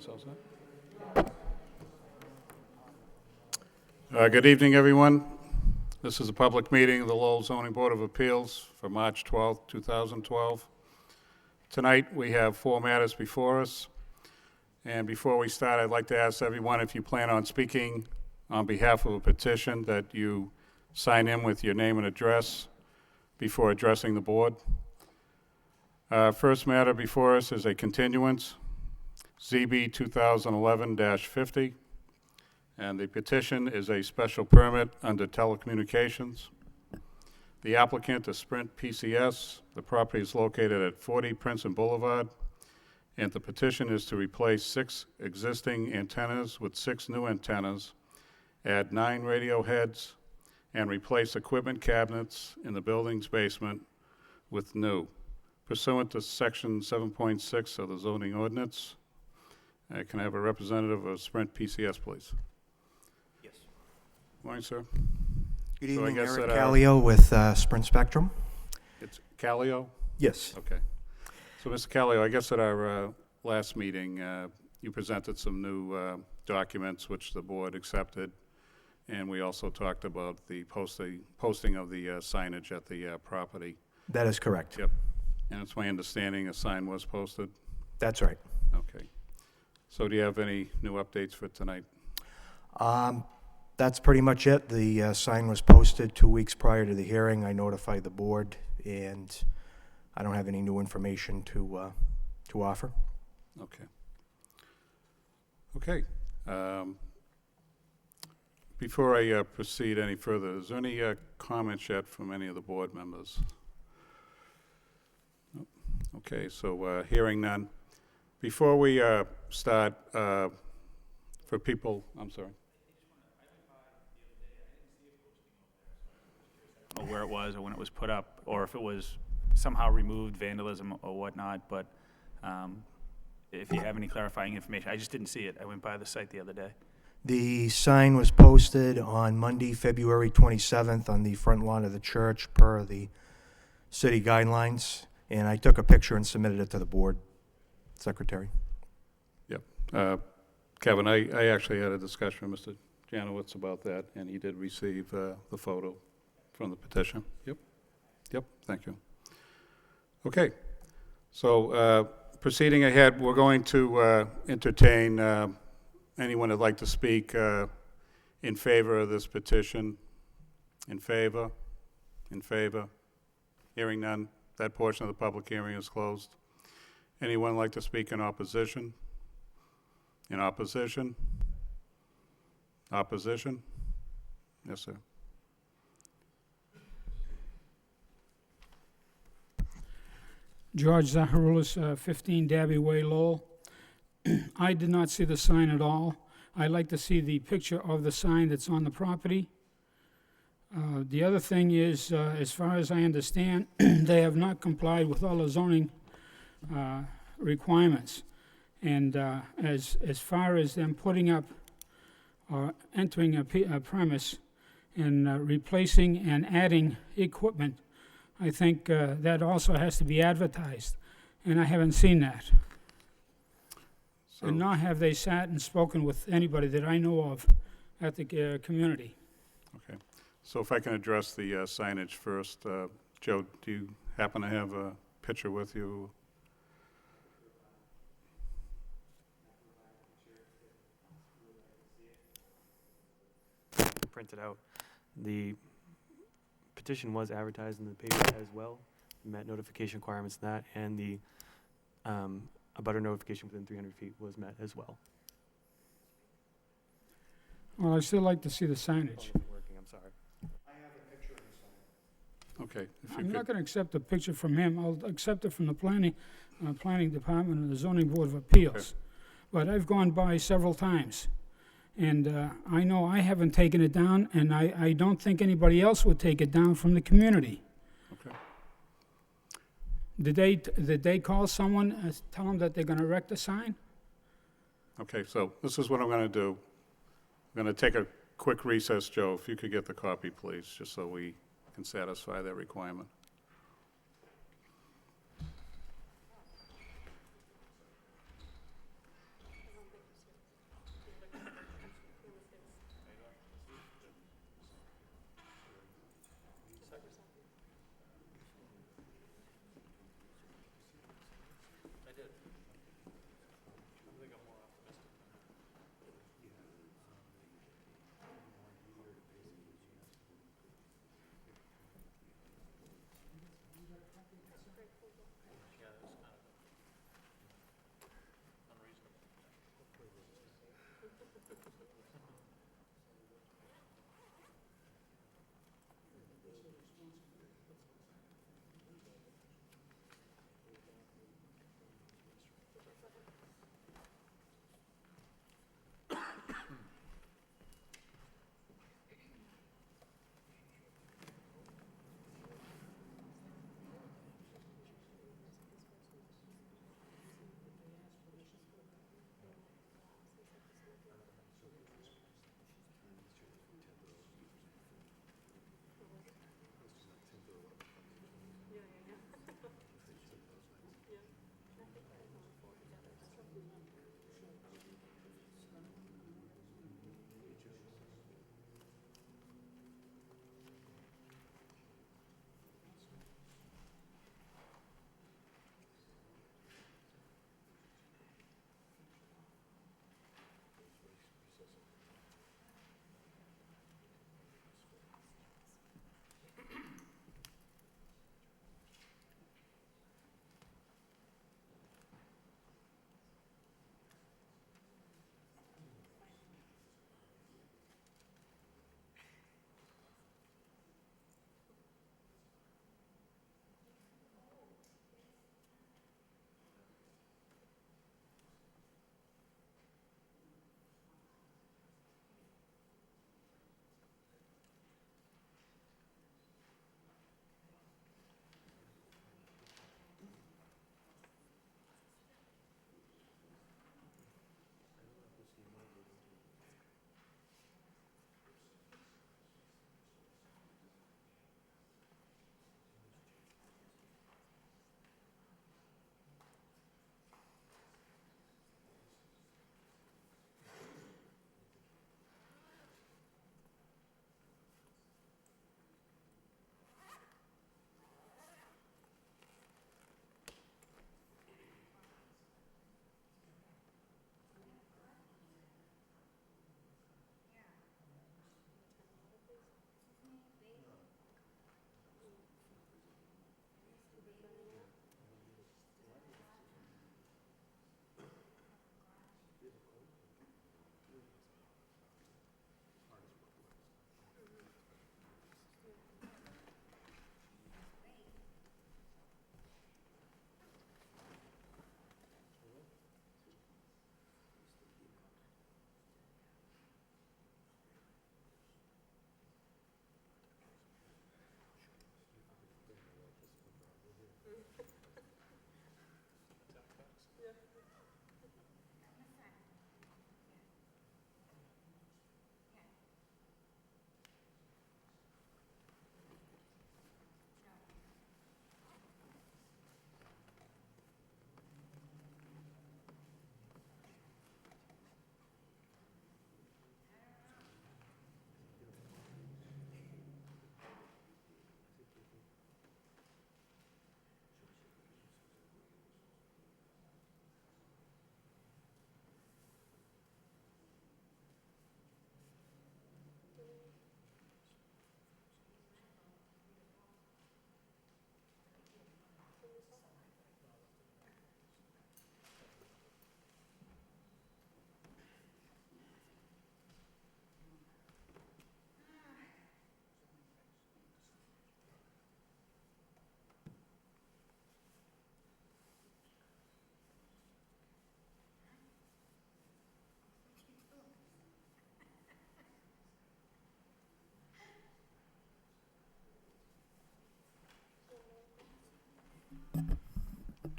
guess all set. Good evening, everyone. This is a public meeting of the Lowell Zoning Board of Appeals for March 12th, 2012. Tonight, we have 4 matters before us. And before we start, I'd like to ask everyone, if you plan on speaking on behalf of a petition, that you sign in with your name and address before addressing the board. First matter before us is a continuance, ZB 2011-50, and the petition is a special permit under telecommunications. The applicant is Sprint PCS. The property is located at 40 Princeton Boulevard, and the petition is to replace 6 existing antennas with 6 new antennas, add 9 radio heads, and replace equipment cabinets in the building's basement with new, pursuant to Section 7.6 of the zoning ordinance. Can I have a representative of Sprint PCS, please? Yes. Morning, sir. Good evening, guess Eric that, Callio with Sprint Spectrum. It's Callio? Yes. Okay. So, Mr. Callio, I guess at our last meeting, you presented some new documents which the board accepted, and we also talked about the posting of the signage at the property. That is correct. Yep. And it's my understanding a sign was posted? That's right. Okay. So do you have any new updates for tonight? That's pretty much it. The sign was posted 2 weeks prior to the hearing. I notified the board, and I don't have any new information to offer. Okay. Okay. Before I proceed any further, is there any comments yet from any of the board members? Nope. Okay, so hearing none. Before we start, for people, I'm sorry. Where it was or when it was put up, or if it was somehow removed, vandalism or whatnot, but if you have any clarifying information, I just didn't see it. I went by the site the other day. The sign was posted on Monday, February 27th on the front lawn of the church per the city guidelines, and I took a picture and submitted it to the board secretary. Yep. Kevin, I actually had a discussion with Mr. Janowitz about that, and he did receive the photo from the petition. Yep. Yep, thank you. Okay. So proceeding ahead, we're going to entertain anyone who'd like to speak in favor of this petition. In favor? In favor? Hearing none, that portion of the public hearing is closed. Anyone like to speak in opposition? In opposition? Opposition? Yes, sir. George Zaharoulis, 15 Dabby Way, Lowell. I did not see the sign at all. I'd like to see the picture of the sign that's on the property. The other thing is, as far as I understand, they have not complied with all the zoning requirements. And as far as them putting up or entering a premise and replacing and adding equipment, I think that also has to be advertised, and I haven't seen that. So, And nor have they sat and spoken with anybody that I know of at the community. okay. So if I can address the signage first. Joe, do you happen to have a picture with you? Printed out. The petition was advertised in the paper as well, met notification requirements in that, and the abutter notification within 300 feet was met as well. Well, I'd still like to see the signage. Working, I'm sorry. Okay. If you I'm could, not going to accept a picture from him. I'll accept it from the planning department and the zoning board of appeals. Okay. But I've gone by several times, and I know I haven't taken it down, and I don't think anybody else would take it down from the community. okay. Did they call someone, tell them that they're going to erect a sign? Okay, so this is what I'm going to do. I'm going to take a quick recess, Joe. If you could get the copy, please, just so we can satisfy that requirement.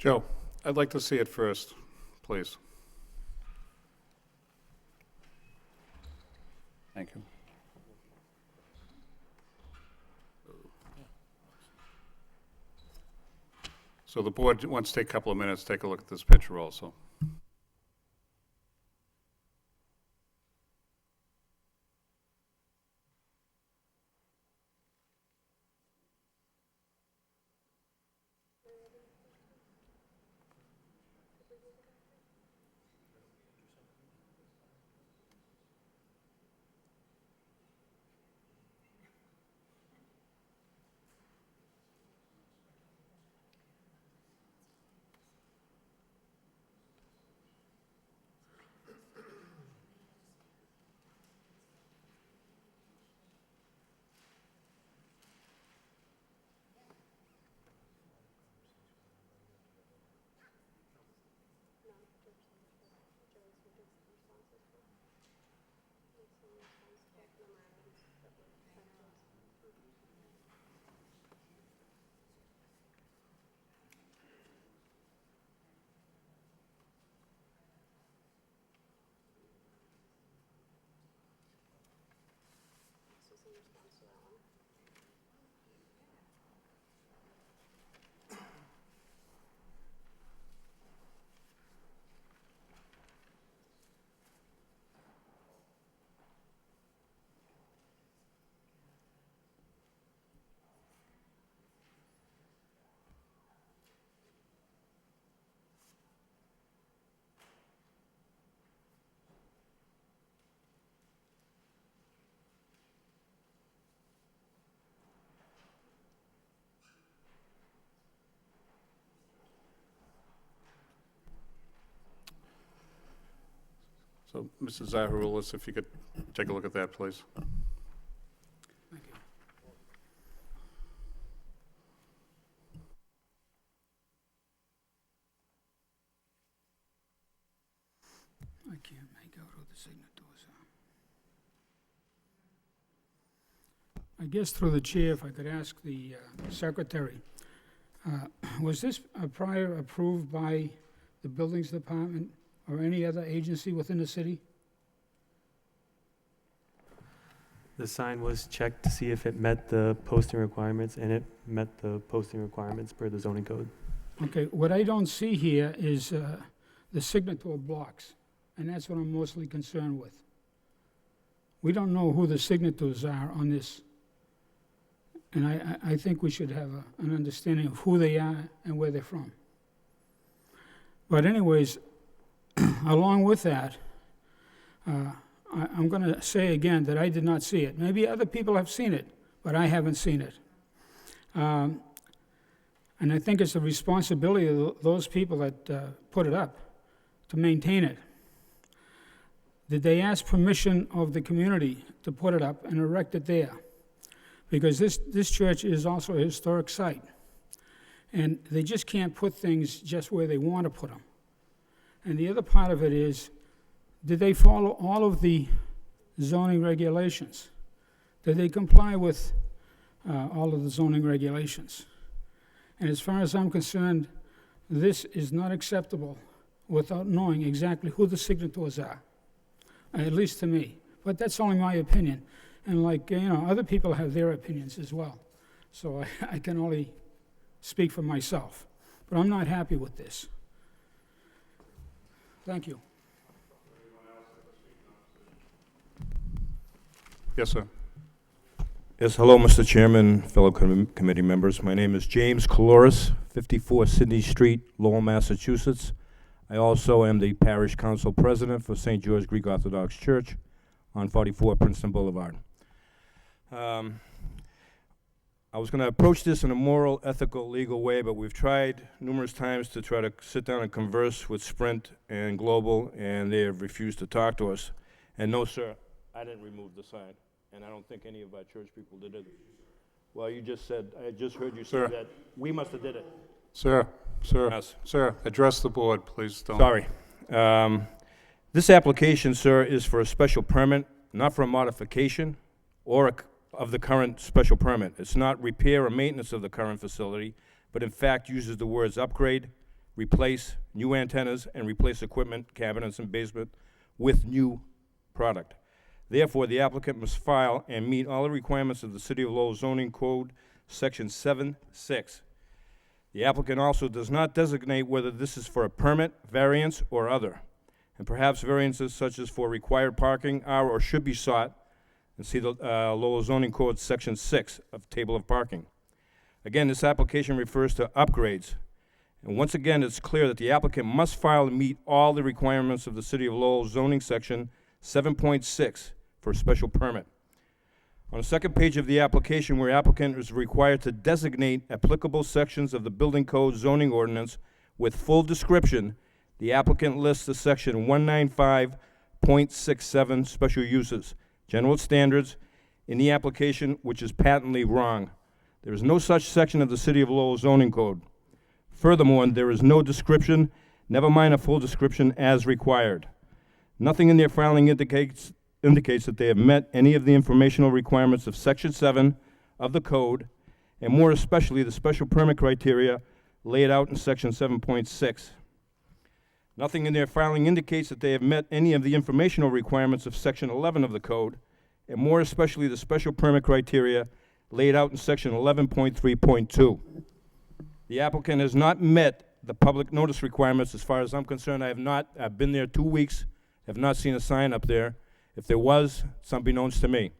Joe, I'd like to see it first, please. Thank you. So the board wants to take a couple of minutes, take a look at this picture also. So, Mrs. Zaharoulis, if you could take a look at that, please. Thank you. I can't make out who the signatories are. I guess through the chair, if I could ask the secretary, was this prior approved by the Buildings Department or any other agency within the city? The sign was checked to see if it met the posting requirements, and it met the posting requirements per the zoning code. Okay, what I don't see here is the signature blocks, and that's what I'm mostly concerned with. We don't know who the signatures are on this, and I think we should have an understanding of who they are and where they're from. But anyways, along with that, I'm going to say again that I did not see it. Maybe other people have seen it, but I haven't seen it. And I think it's the responsibility of those people that put it up to maintain it. Did they ask permission of the community to put it up and erect it there? Because this church is also a historic site. And they just can't put things just where they want to put them. And the other part of it is, did they follow all of the zoning regulations? Did they comply with all of the zoning regulations? And as far as I'm concerned, this is not acceptable without knowing exactly who the signatories are, at least to me. But that's only my opinion. And like, other people have their opinions as well. So I can only speak for myself. But I'm not happy with this. Thank you. Yes, sir. Yes, hello, Mr. Chairman, fellow committee members. My name is James Caloris, 54 Sydney Street, Lowell, Massachusetts. I also am the Parish Council President for St. George Greek Orthodox Church on 44 Princeton Boulevard. I was going to approach this in a moral, ethical, legal way, but we've tried numerous times to try to sit down and converse with Sprint and Global, and they have refused to talk to us. And no, sir, I didn't remove the sign, and I don't think any of our church people did it. Well, you just said, I just heard you say Sir. that we must have did it. Sir, Yes. sir, address the board, please. Don't. Sorry. This application, sir, is for a special permit, not for a modification or of the current special permit. It's not repair or maintenance of the current facility, but in fact uses the words upgrade, replace new antennas, and replace equipment, cabinets, and basement with new product. Therefore, the applicant must file and meet all the requirements of the City of Lowell zoning code, section 7.6. The applicant also does not designate whether this is for a permit, variance, or other. And perhaps variances such as for required parking are or should be sought, and see the Lowell zoning code, section 6 of table of parking. Again, this application refers to upgrades. And once again, it's clear that the applicant must file and meet all the requirements of the City of Lowell zoning section 7.6 for a special permit. On the second page of the application, where applicant is required to designate applicable sections of the building code zoning ordinance with full description, the applicant lists the section 195.67 special uses, general standards, in the application, which is patently wrong. There is no such section of the City of Lowell zoning code. Furthermore, there is no description, never mind a full description as required. Nothing in their filing indicates that they have met any of the informational requirements of Section 7 of the code, and more especially the special permit criteria laid out in Section 7.6. Nothing in their filing indicates that they have met any of the informational requirements of Section 11 of the code, and more especially the special permit criteria laid out in Section 11.3.2. The applicant has not met the public notice requirements. As far as I'm concerned, I've been there 2 weeks, have not seen a sign up there. If there was, it's unbeknownst to me.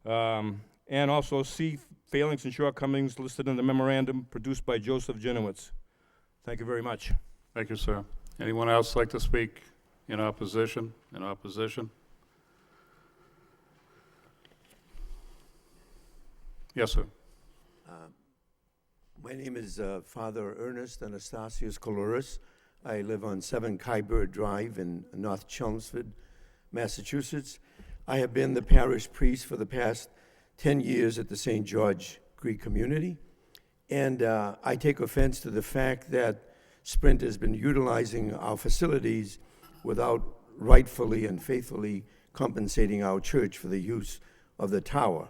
And also see failings and shortcomings listed in the memorandum produced by Joseph Jenowitz. Thank you very much. Thank you, sir. Anyone else like to speak in opposition? Yes, sir. My name is Father Ernest Anastasius Coloris. I live on 7 Kybird Drive in North Chelmsford, Massachusetts. I have been the parish priest for the past 10 years at the St. George Greek community, and I take offense to the fact that Sprint has been utilizing our facilities without rightfully and faithfully compensating our church for the use of the tower.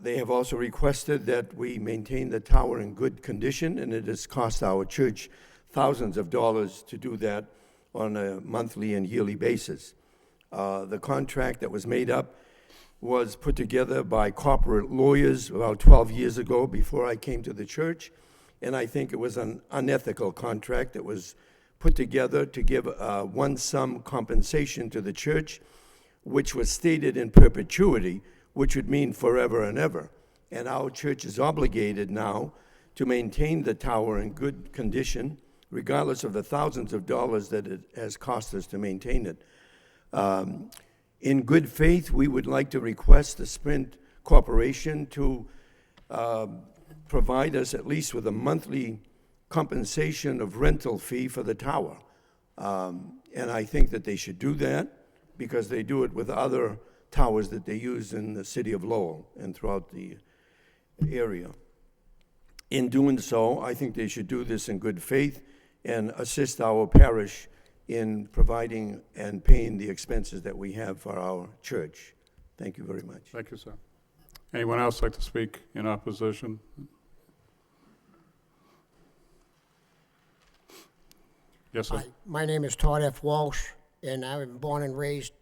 They have also requested that we maintain the tower in good condition, and it has cost our church thousands of dollars to do that on a monthly and yearly basis. The contract that was made up was put together by corporate lawyers about 12 years ago before I came to the church, and I think it was an unethical contract that was put together to give one sum compensation to the church, which was stated in perpetuity, which would mean forever and ever. And our church is obligated now to maintain the tower in good condition, regardless of the thousands of dollars that it has cost us to maintain it. In good faith, we would like to request the Sprint Corporation to provide us at least with a monthly compensation of rental fee for the tower. And I think that they should do that because they do it with other towers that they use in the city of Lowell and throughout the area. In doing so, I think they should do this in good faith and assist our parish in providing and paying the expenses that we have for our church. Thank you very much. Thank you, sir. Anyone else like to speak in opposition? Yes, sir. Hi, my name is Todd F. Walsh, and I was born and raised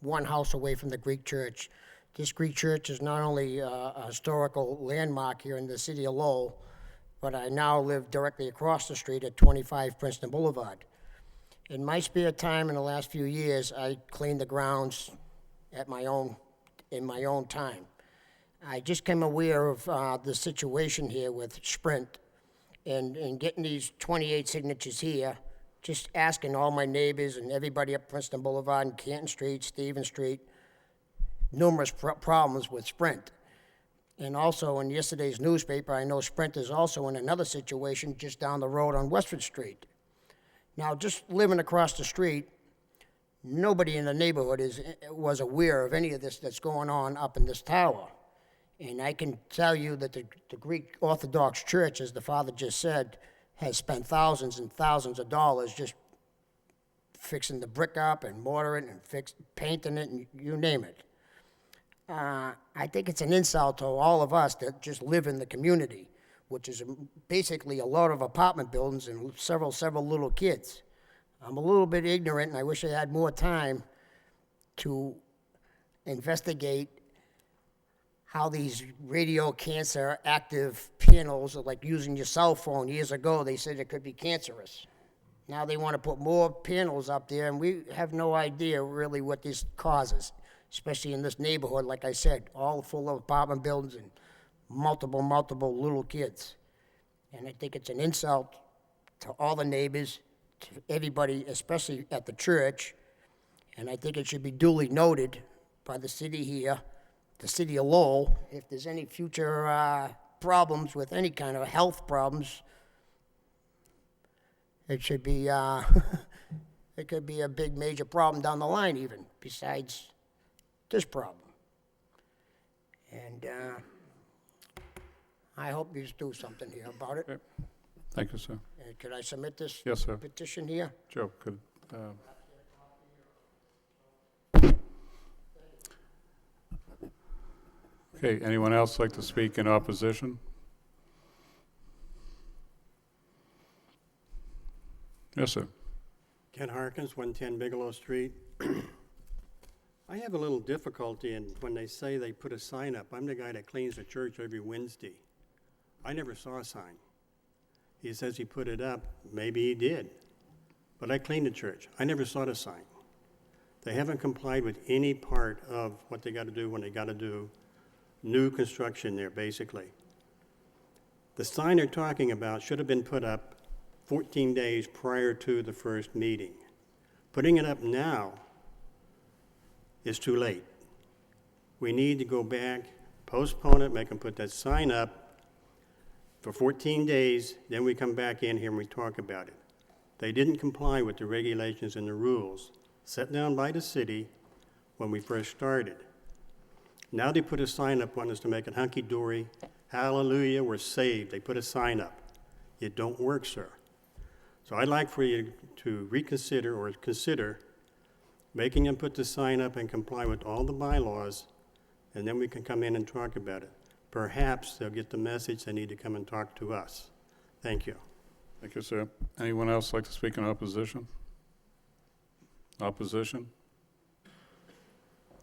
one house away from the Greek church. This Greek church is not only a historical landmark here in the city of Lowell, but I now live directly across the street at 25 Princeton Boulevard. In my spare time in the last few years, I cleaned the grounds in my own time. I just came aware of the situation here with Sprint and getting these 28 signatures here, just asking all my neighbors and everybody up Princeton Boulevard and Canton Street, Stevens Street, numerous problems with Sprint. And also in yesterday's newspaper, I know Sprint is also in another situation just down the road on Westford Street. Now, just living across the street, nobody in the neighborhood was aware of any of this that's going on up in this tower. And I can tell you that the Greek Orthodox Church, as the father just said, has spent thousands and thousands of dollars just fixing the brick up and mortaring and painting it and you name it. I think it's an insult to all of us that just live in the community, which is basically a lot of apartment buildings and several little kids. I'm a little bit ignorant, and I wish I had more time to investigate how these radio cancer active panels are like using your cell phone. Years ago, they said it could be cancerous. Now they want to put more panels up there, and we have no idea really what this causes, especially in this neighborhood, like I said, all full of apartment buildings and multiple little kids. And I think it's an insult to all the neighbors, to everybody, especially at the church, and I think it should be duly noted by the city here, the city of Lowell, if there's any future problems with any kind of health problems, it should be, it could be a big major problem down the line even, besides this problem. And I hope you do something here about it. Okay. Thank you, sir. Could I submit this Yes, sir. petition here? Joe, could, okay, anyone else like to speak in opposition? Yes, sir. Ken Harkins, 110 Bigelow Street. I have a little difficulty in when they say they put a sign up. I'm the guy that cleans the church every Wednesday. I never saw a sign. He says he put it up. Maybe he did. But I cleaned the church. I never saw the sign. They haven't complied with any part of what they got to do when they got to do new construction there, basically. The sign they're talking about should have been put up 14 days prior to the first meeting. Putting it up now is too late. We need to go back, postpone it, make them put that sign up for 14 days, then we come back in here and we talk about it. They didn't comply with the regulations and the rules set down by the city when we first started. Now they put a sign up wanting us to make it hunky-dory. Hallelujah, we're saved. They put a sign up. It don't work, sir. So I'd like for you to reconsider or consider making them put the sign up and comply with all the bylaws, and then we can come in and talk about it. Perhaps they'll get the message they need to come and talk to us. Thank you. Thank you, sir. Anyone else like to speak in opposition? Opposition?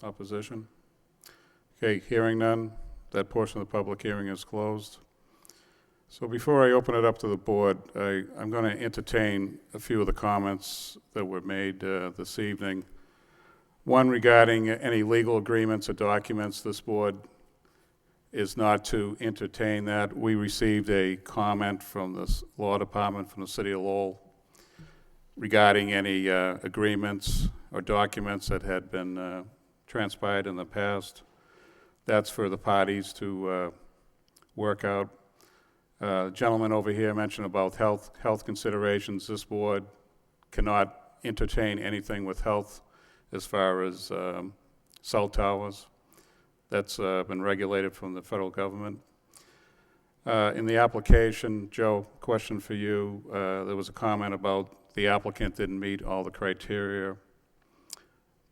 Opposition? Okay, hearing none, that portion of the public hearing is closed. So before I open it up to the board, I'm going to entertain a few of the comments that were made this evening. One regarding any legal agreements or documents. This board is not to entertain that. We received a comment from the law department from the city of Lowell regarding any agreements or documents that had been transpired in the past. That's for the parties to work out. Gentleman over here mentioned about health considerations. This board cannot entertain anything with health as far as cell towers. That's been regulated from the federal government. In the application, Joe, question for you. There was a comment about the applicant didn't meet all the criteria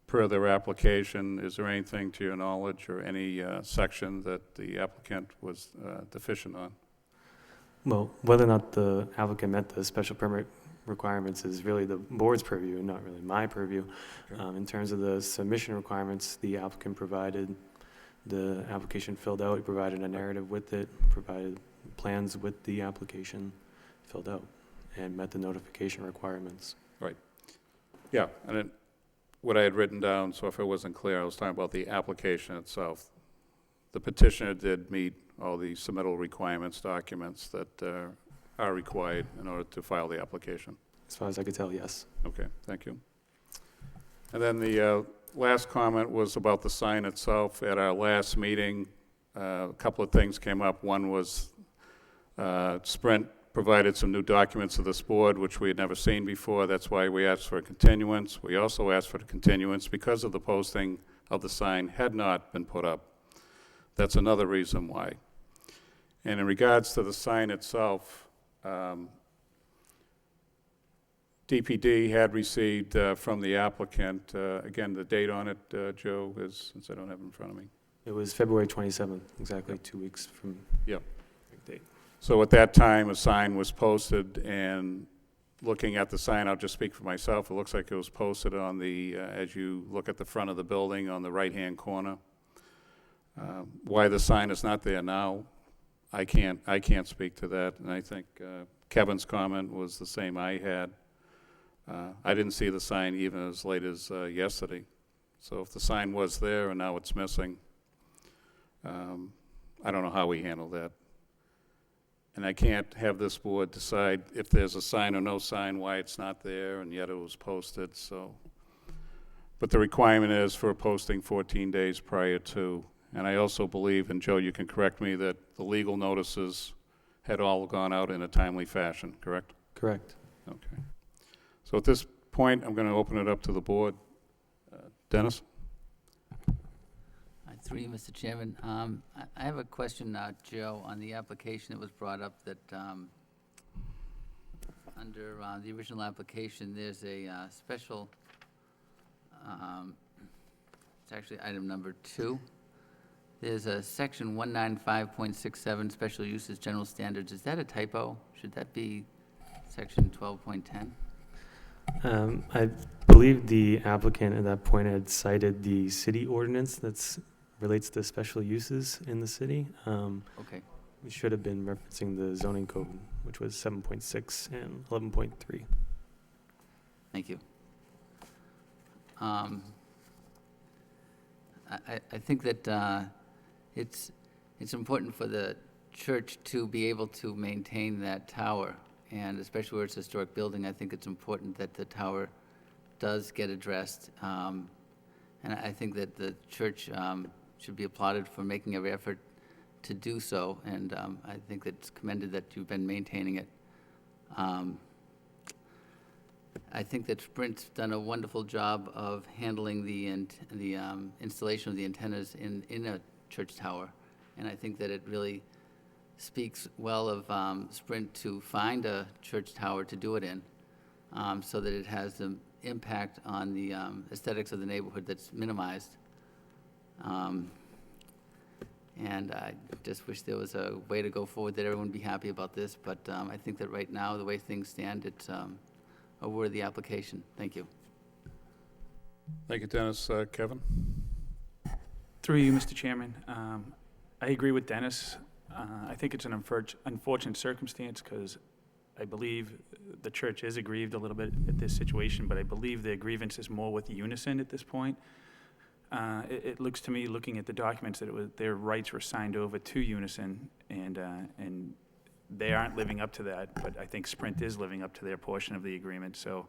per their application. Is there anything to your knowledge or any section that the applicant was deficient on? Well, whether or not the applicant met the special permit requirements is really the board's purview and not really my purview. Okay. In terms of the submission requirements, the applicant provided the application filled out, he provided a narrative with it, provided plans with the application filled out, and met the notification requirements. Right. Yeah, and what I had written down, so if it wasn't clear, I was talking about the application itself. The petitioner did meet all the submittal requirements, documents that are required in order to file the application. As far as I could tell, yes. Okay, thank you. And then the last comment was about the sign itself. At our last meeting, a couple of things came up. One was Sprint provided some new documents to this board, which we had never seen before. That's why we asked for a continuance. We also asked for the continuance because of the posting of the sign had not been put up. That's another reason why. And in regards to the sign itself, DPD had received from the applicant, again, the date on it, Joe, is, since I don't have it in front of me. It was February 27th, exactly 2 weeks from Yep. the date. So at that time, a sign was posted, and looking at the sign, I'll just speak for myself, it looks like it was posted on the, as you look at the front of the building on the right-hand corner. Why the sign is not there now, I can't speak to that, and I think Kevin's comment was the same I had. I didn't see the sign even as late as yesterday. So if the sign was there and now it's missing, I don't know how we handle that. And I can't have this board decide if there's a sign or no sign, why it's not there, and yet it was posted, so. But the requirement is for posting 14 days prior to. And I also believe, and Joe, you can correct me, that the legal notices had all gone out in a timely fashion, correct? Correct. Okay. So at this point, I'm going to open it up to the board. Dennis? Through you, Mr. Chairman. I have a question, Joe, on the application that was brought up that under the original application, there's a special, it's actually item number 2. There's a section 195.67, special uses, general standards. Is that a typo? Should that be section 12.10? I believe the applicant at that point had cited the city ordinance that's relates to special uses in the city. Okay. We should have been referencing the zoning code, which was 7.6 and 11.3. Thank you. I think that it's important for the church to be able to maintain that tower, and especially where it's a historic building, I think it's important that the tower does get addressed. And I think that the church should be applauded for making every effort to do so, and I think it's commended that you've been maintaining it. I think that Sprint's done a wonderful job of handling the installation of the antennas in a church tower. And I think that it really speaks well of Sprint to find a church tower to do it in, so that it has the impact on the aesthetics of the neighborhood that's minimized. And I just wish there was a way to go forward that everyone would be happy about this, but I think that right now, the way things stand, it's a worthy application. Thank you. Thank you, Dennis. Kevin? Through you, Mr. Chairman, I agree with Dennis. I think it's an unfortunate circumstance because I believe the church is aggrieved a little bit at this situation, but I believe their grievance is more with Unison at this point. It looks to me, looking at the documents, that their rights were signed over to Unison, and they aren't living up to that, but I think Sprint is living up to their portion of the agreement. So,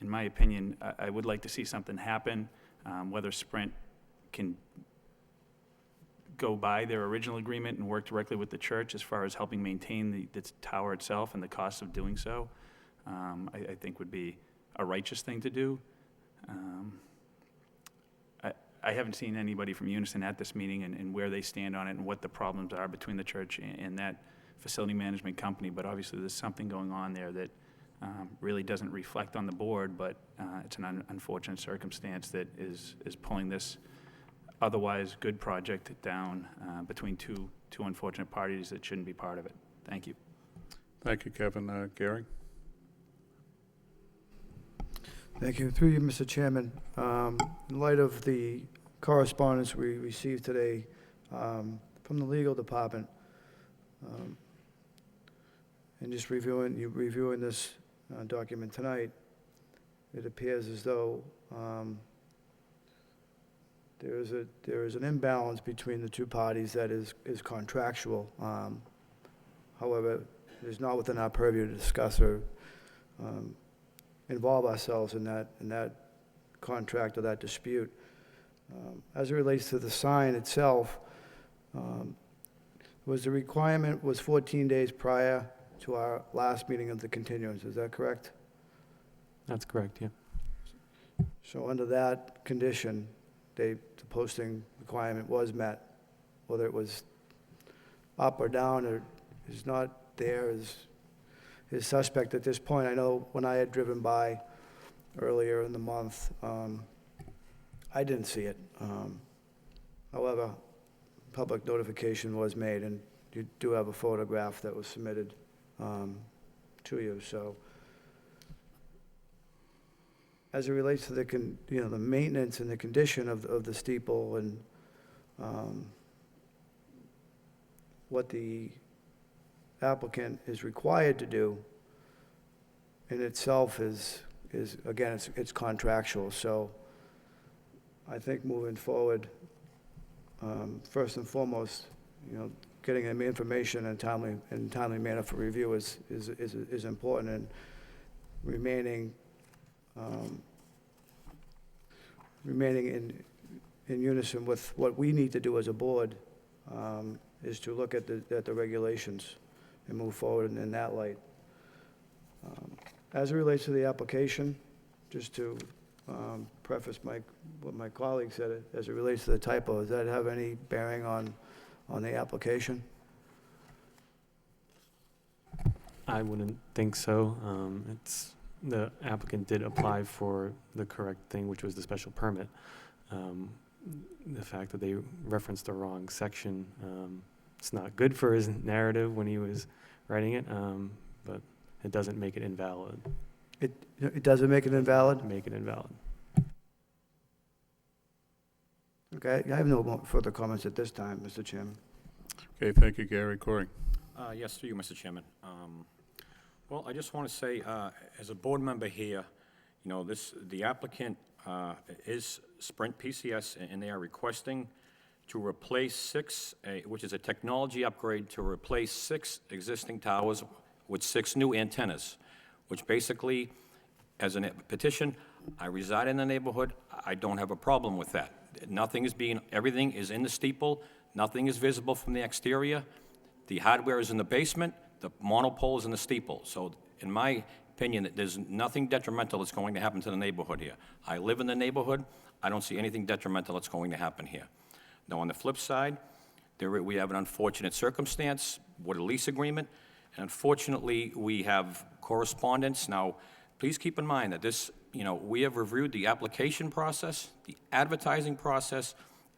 in my opinion, I would like to see something happen, whether Sprint can go by their original agreement and work directly with the church as far as helping maintain the tower itself and the cost of doing so, I think would be a righteous thing to do. I haven't seen anybody from Unison at this meeting and where they stand on it and what the problems are between the church and that facility management company, but obviously there's something going on there that really doesn't reflect on the board, but it's an unfortunate circumstance that is pulling this otherwise good project down between two unfortunate parties that shouldn't be part of it. Thank you. Thank you, Kevin. Gary? Thank you. Through you, Mr. Chairman. In light of the correspondence we received today from the legal department, and just reviewing this document tonight, it appears as though there is an imbalance between the two parties that is contractual. However, it is not within our purview to discuss or involve ourselves in that contract or that dispute. As it relates to the sign itself, the requirement was 14 days prior to our last meeting of the continuance, is that correct? That's correct, yeah. So under that condition, the posting requirement was met, whether it was up or down or is not there is suspect at this point. I know when I had driven by earlier in the month, I didn't see it. However, public notification was made, and you do have a photograph that was submitted to you. So, as it relates to the maintenance and the condition of the steeple and what the applicant is required to do in itself is again, it's contractual. So I think moving forward, first and foremost, getting them information in timely manner for review is important, and remaining in unison with what we need to do as a board is to look at the regulations and move forward in that light. As it relates to the application, just to preface what my colleague said, as it relates to the typo, does that have any bearing on the application? I wouldn't think so. The applicant did apply for the correct thing, which was the special permit. The fact that they referenced the wrong section, it's not good for his narrative when he was writing it, but it doesn't make it invalid. It doesn't make it invalid? Make it invalid. Okay, I have no more further comments at this time, Mr. Chairman. Okay, thank you, Gary. Corey? Yes, through you, Mr. Chairman. Well, I just want to say, as a board member here, the applicant is Sprint PCS, and they are requesting to replace 6, which is a technology upgrade to replace 6 existing towers with 6 new antennas, which basically, as a petition, I reside in the neighborhood, I don't have a problem with that. Everything is in the steeple, nothing is visible from the exterior. The hardware is in the basement, the monopole is in the steeple. So in my opinion that there's nothing detrimental that's going to happen to the neighborhood here. I live in the neighborhood. I don't see anything detrimental that's going to happen here. Now, on the flip side, we have an unfortunate circumstance with a lease agreement, and unfortunately, we have correspondence. Now, please keep in mind that this, we have reviewed the application process, the advertising process,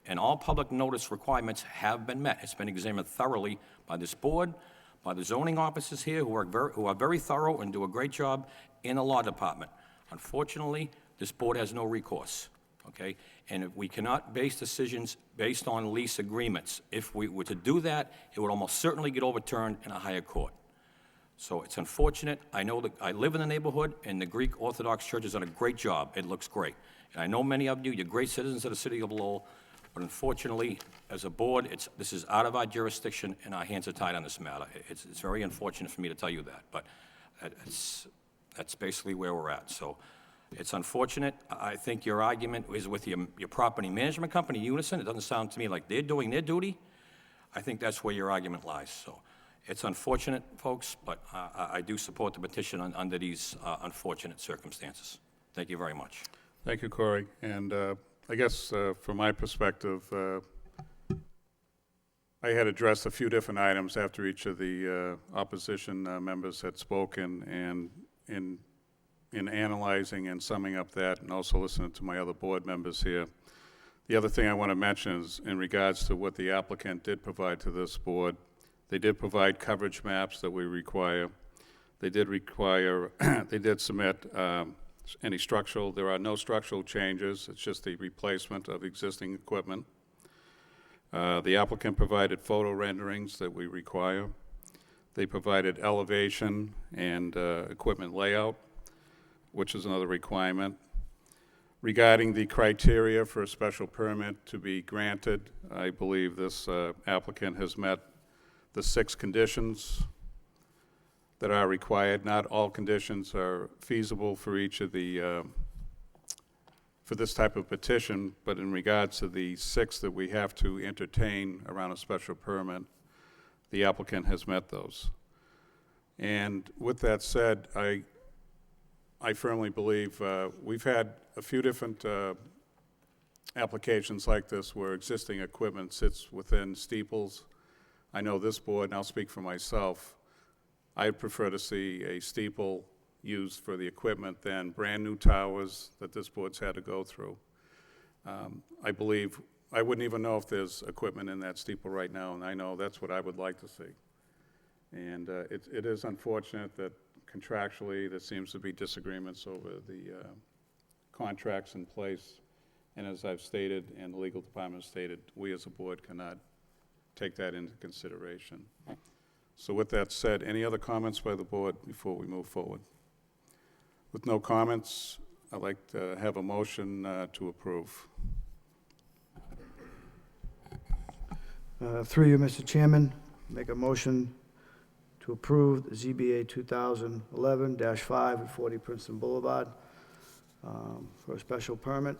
and all public notice requirements have been met. It's been examined thoroughly by this board, by the zoning officers here, who are very thorough and do a great job, in the law department. Unfortunately, this board has no recourse, okay? And if we cannot base decisions based on lease agreements. If we were to do that, it would almost certainly get overturned in a higher court. So it's unfortunate. I know that I live in the neighborhood, and the Greek Orthodox Church has done a great job. It looks great. And I know many of you, you're great citizens of the city of Lowell, but unfortunately, as a board, this is out of our jurisdiction, and our hands are tied on this matter. It's very unfortunate for me to tell you that, but that's basically where we're at. So it's unfortunate. I think your argument is with your property management company, Unison. It doesn't sound to me like they're doing their duty. I think that's where your argument lies. So it's unfortunate, folks, but I do support the petition under these unfortunate circumstances. Thank you very much. Thank you, Corey. And I guess from my perspective, I had addressed a few different items after each of the opposition members had spoken, and in analyzing and summing up that, and also listening to my other board members here. The other thing I want to mention is in regards to what the applicant did provide to this board. They did provide coverage maps that we require. They did require, they did submit there are no structural changes. It's just the replacement of existing equipment. The applicant provided photo renderings that we require. They provided elevation and equipment layout, which is another requirement. Regarding the criteria for a special permit to be granted, I believe this applicant has met the 6 conditions that are required. Not all conditions are feasible for each of the, for this type of petition, but in regards to the 6 that we have to entertain around a special permit, the applicant has met those. And with that said, I firmly believe we've had a few different applications like this where existing equipment sits within steeples. I know this board, and I'll speak for myself, I'd prefer to see a steeple used for the equipment than brand-new towers that this board's had to go through. I believe, I wouldn't even know if there's equipment in that steeple right now, and I know that's what I would like to see. And it is unfortunate that contractually there seems to be disagreements over the contracts in place. And as I've stated, and the legal department stated, we as a board cannot take that into consideration. So with that said, any other comments by the board before we move forward? With no comments, I'd like to have a motion to approve. Through you, Mr. Chairman, make a motion to approve the ZBA 2011-5 at 40 Princeton Boulevard for a special permit.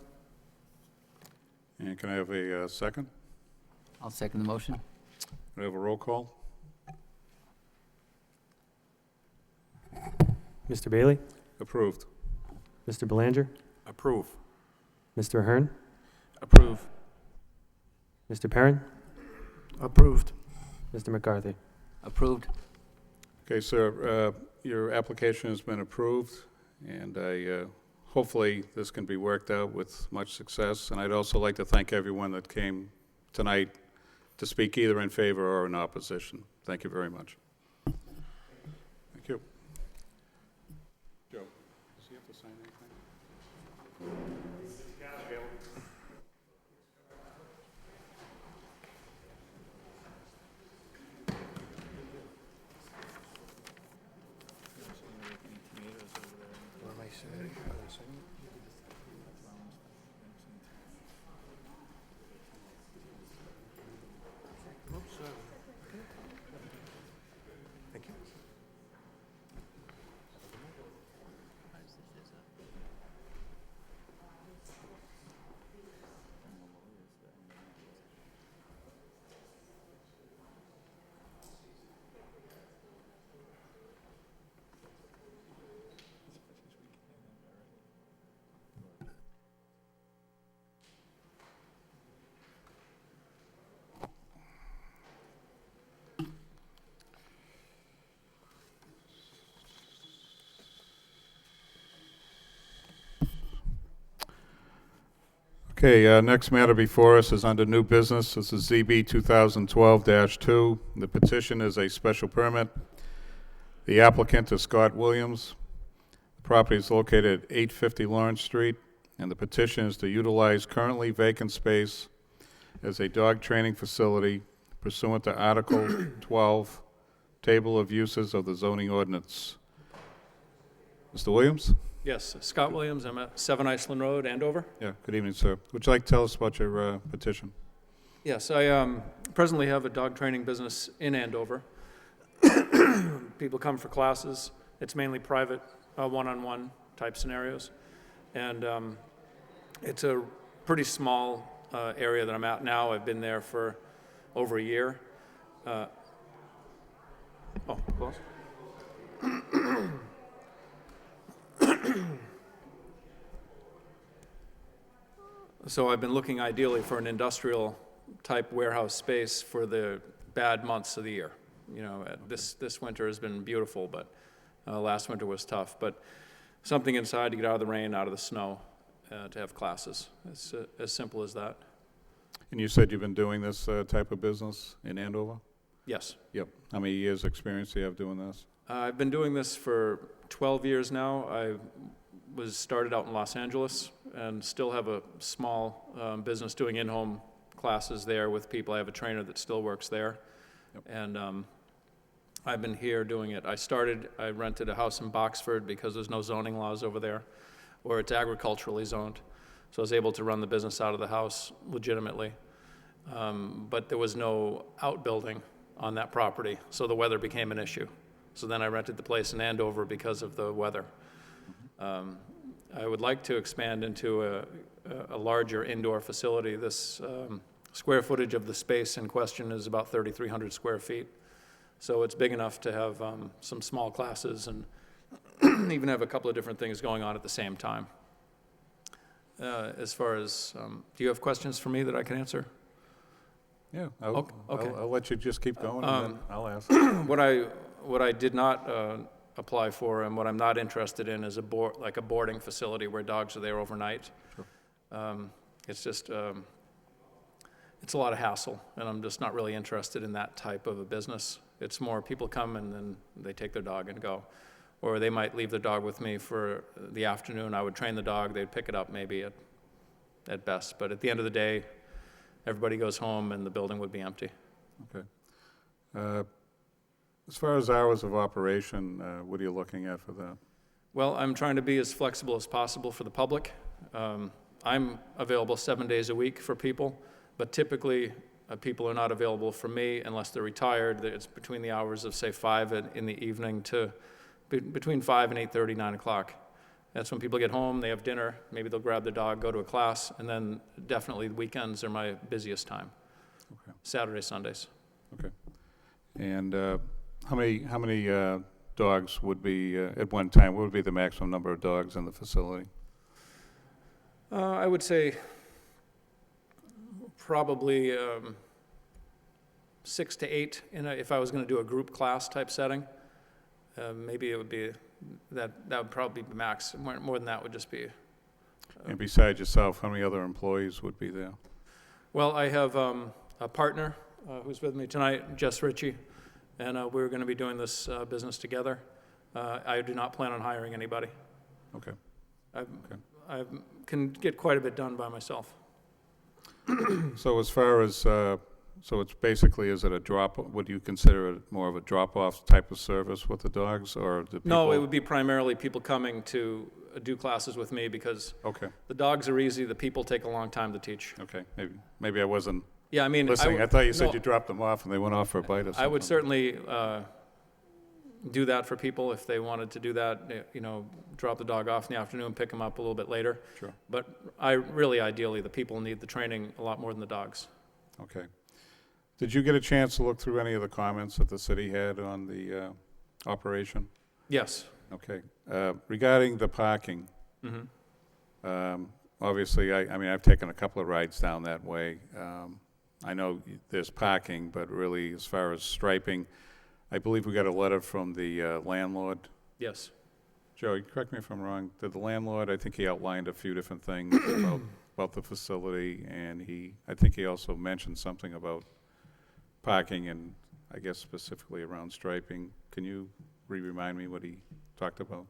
And can I have a second? I'll second the motion. Can I have a roll call? Mr. Bailey? Approved. Mr. Belanger? Approve. Mr. Ahern? Approve. Mr. Perrin? Approved. Mr. McCarthy? Approved. Okay, sir, your application has been approved, and hopefully this can be worked out with much success. And I'd also like to thank everyone that came tonight to speak either in favor or in opposition. Thank you very much. Thank you. Joe, does he have to sign anything? What am I saying? Thank you. Okay, next matter before us is under new business. This is ZB 2012-2. The petition is a special permit. The applicant is Scott Williams. The property is located at 850 Lawrence Street, and the petition is to utilize currently vacant space as a dog training facility pursuant to Article 12, Table of Uses of the zoning ordinance. Mr. Williams? Yes, Scott Williams, I'm at 7 Iceland Road, Andover. Yeah, good evening, sir. Would you like to tell us about your petition? Yes, I presently have a dog training business in Andover. People come for classes. It's mainly private, one-on-one type scenarios. And it's a pretty small area that I'm at now. I've been there for over a year. Close. So I've been looking ideally for an industrial type warehouse space for the bad months of the year. You know, this winter has been beautiful, but last winter was tough. But something inside to get out of the rain, out of the snow, to have classes. It's as simple as that. And you said you've been doing this type of business in Andover? Yes. Yep. How many years' experience do you have doing this? I've been doing this for 12 years now. I was started out in Los Angeles and still have a small business doing in-home classes there with people. I have a trainer that still works there. Yep. And I've been here doing it. I rented a house in Boxford because there's no zoning laws over there, or it's agriculturally zoned. So I was able to run the business out of the house legitimately. But there was no outbuilding on that property, so the weather became an issue. So then I rented the place in Andover because of the weather. I would like to expand into a larger indoor facility. This square footage of the space in question is about 3,300 square feet. So it's big enough to have some small classes and even have a couple of different things going on at the same time. As far as, do you have questions for me that I can answer? Yeah, Okay. I'll let you just keep going, and then I'll ask. What I did not apply for and what I'm not interested in is like a boarding facility where dogs are there overnight. Sure. It's just, it's a lot of hassle, and I'm just not really interested in that type of a business. It's more people come and then they take their dog and go. Or they might leave the dog with me for the afternoon. I would train the dog, they'd pick it up maybe at best. But at the end of the day, everybody goes home and the building would be empty. Okay. As far as hours of operation, what are you looking at for that? Well, I'm trying to be as flexible as possible for the public. I'm available 7 days a week for people, but typically people are not available for me unless they're retired. It's between the hours of, say, 5 in the evening to between 5 and 8:30, 9 o'clock. That's when people get home, they have dinner, maybe they'll grab their dog, go to a class, and then definitely the weekends are my busiest time. Okay. Saturdays, Sundays. Okay. And how many dogs would be, at one time, what would be the maximum number of dogs in the facility? I would say probably 6 to 8 if I was going to do a group class type setting. Maybe it would be, that would probably be max. More than that would just be. And besides yourself, how many other employees would be there? Well, I have a partner who's with me tonight, Jess Ritchie, and we're going to be doing this business together. I do not plan on hiring anybody. Okay. I can get quite a bit done by myself. So as far as, so it's basically, is it a drop, would you consider it more of a drop-off type of service with the dogs, or do people? No, it would be primarily people coming to do classes with me because the dogs are easy, the people take a long time to teach. Okay, maybe I wasn't listening. I thought you said you dropped them off and they went off for a bite or something. I would certainly do that for people if they wanted to do that, drop the dog off in the afternoon, pick them up a little bit later. Sure. But ideally, the people need the training a lot more than the dogs. Okay. Did you get a chance to look through any of the comments that the city had on the operation? Yes. Okay. Regarding the parking, obviously, I've taken a couple of rides down that way. I know there's parking, but really, as far as striping, I believe we got a letter from the landlord. Yes. Joey, correct me if I'm wrong. Did the landlord, I think he outlined a few different things about about the facility, and I think he also mentioned something about parking and I guess specifically around striping. Can you remind me what he talked about?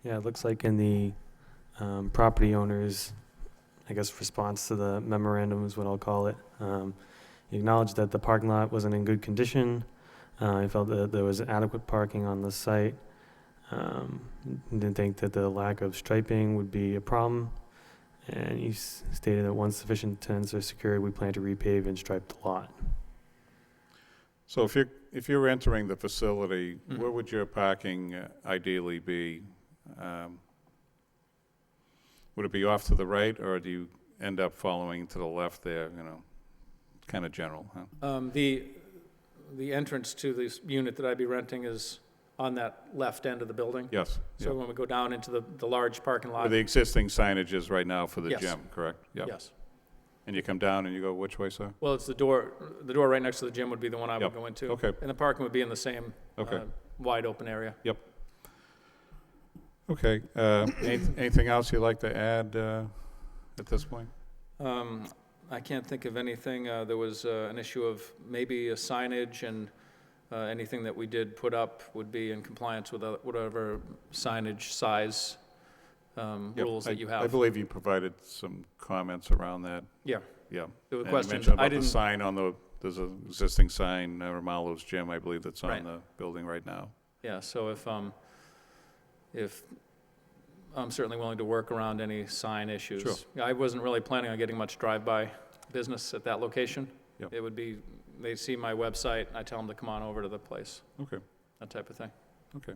Yeah, it looks like in the property owner's, I guess, response to the memorandum is what I'll call it. He acknowledged that the parking lot wasn't in good condition. He felt that there was adequate parking on the site. Didn't think that the lack of striping would be a problem. And he stated that once sufficient tenants are secured, we plan to repave and stripe the lot. So if you're entering the facility, Mhm. where would your parking ideally be? Would it be off to the right, or do you end up following to the left there, kind of general, huh? The entrance to this unit that I'd be renting is on that left end of the building. Yes. So when we go down into the large parking lot. Where the existing signage is right now for the Yes. gym, correct? Yep. Yes. And you come down and you go which way, sir? Well, it's the door right next to the gym would be the one I would Yep. go into. Okay. And the parking would be in the same Okay. wide open area. Yep. Okay. Anything else you'd like to add at this point? I can't think of anything. There was an issue of maybe a signage, and anything that we did put up would be in compliance with whatever signage size Yep. rules that you have. I believe you provided some comments around that. Yeah. Yeah. There were And you questions. mentioned I about the didn't. sign on there's an existing sign, Romalo's Gym, I believe, that's on Right. the building right now. Yeah, so if I'm certainly willing to work around any sign issues. Sure. I wasn't really planning on getting much drive-by business at that location. Yep. It would be, they see my website, I tell them to come on over to the place, Okay. that type of thing. Okay.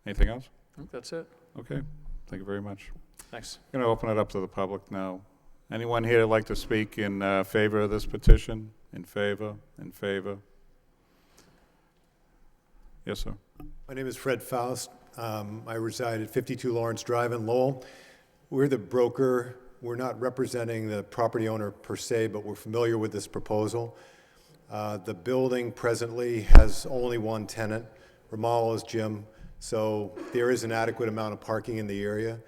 Anything else? I think that's it. Okay. Thank you very much. Thanks. I'm going to open it up to the public now. Anyone here would like to speak in favor of this petition? In favor? In favor? Yes, sir. My name is Fred Faust. I reside at 52 Lawrence Drive in Lowell. We're the broker. We're not representing the property owner per se, but we're familiar with this proposal. The building presently has only one tenant, Romalo's Gym, so there is an adequate amount of parking in the area.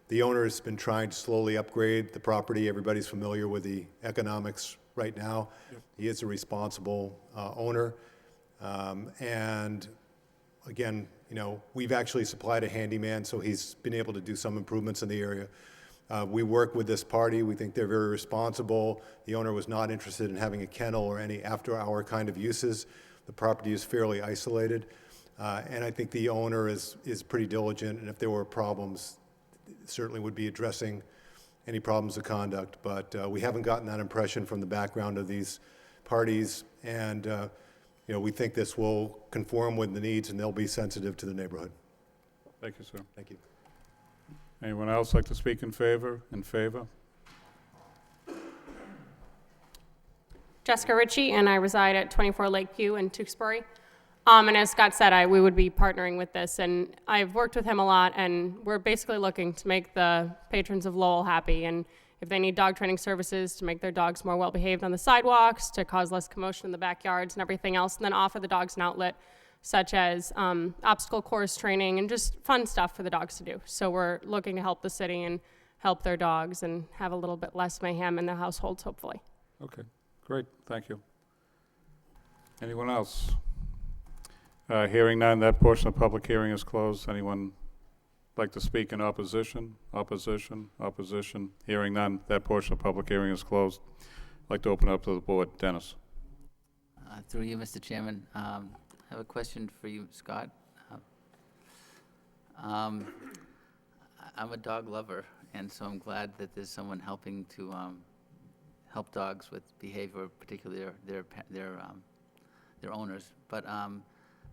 The owner has been trying to slowly upgrade the property. Everybody's familiar with the economics right now. Yep. He is a responsible owner. And again, we've actually supplied a handyman, so he's been able to do some improvements in the area. We work with this party. We think they're very responsible. The owner was not interested in having a kennel or any after-hour kind of uses. The property is fairly isolated. And I think the owner is pretty diligent, and if there were problems, certainly would be addressing any problems of conduct. But we haven't gotten that impression from the background of these parties, and we think this will conform with the needs, and they'll be sensitive to the neighborhood. Thank you, sir. Thank you. Anyone else like to speak in favor? In favor? Jessica Ritchie, and I reside at 24 Lakeview in Tewksbury. And as Scott said, we would be partnering with this, and I've worked with him a lot, and we're basically looking to make the patrons of Lowell happy. And if they need dog training services, to make their dogs more well-behaved on the sidewalks, to cause less commotion in the backyards and everything else, and then offer the dogs an outlet, such as obstacle course training and just fun stuff for the dogs to do. So we're looking to help the city and help their dogs and have a little bit less mayhem in their households, hopefully. Okay, great, thank you. Anyone else? Hearing none, that portion of the public hearing is closed. Anyone like to speak in opposition? Opposition? Opposition? Hearing none, that portion of the public hearing is closed. I'd like to open it up to the board. Dennis. Through you, Mr. Chairman, I have a question for you, Scott. I'm a dog lover, and so I'm glad that there's someone helping to help dogs with behavior, particularly their owners. But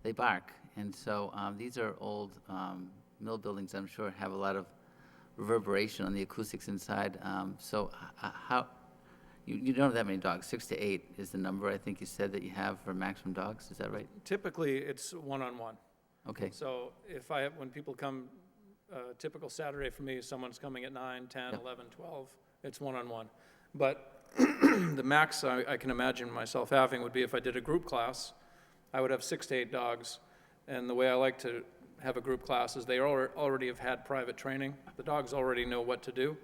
they bark, and so these are old mill buildings. I'm sure have a lot of reverberation on the acoustics inside. So how? You don't have that many dogs. 6 to 8 is the number I think you said that you have for maximum dogs. Is that right? Typically, it's one-on-one. Okay. So when people come, typical Saturday for me, someone's coming at 9, 10, Yep. 11, 12, it's one-on-one. But the max I can imagine myself having would be if I did a group class, I would have 6 to 8 dogs. And the way I like to have a group class is they already have had private training. The dogs already know what to do.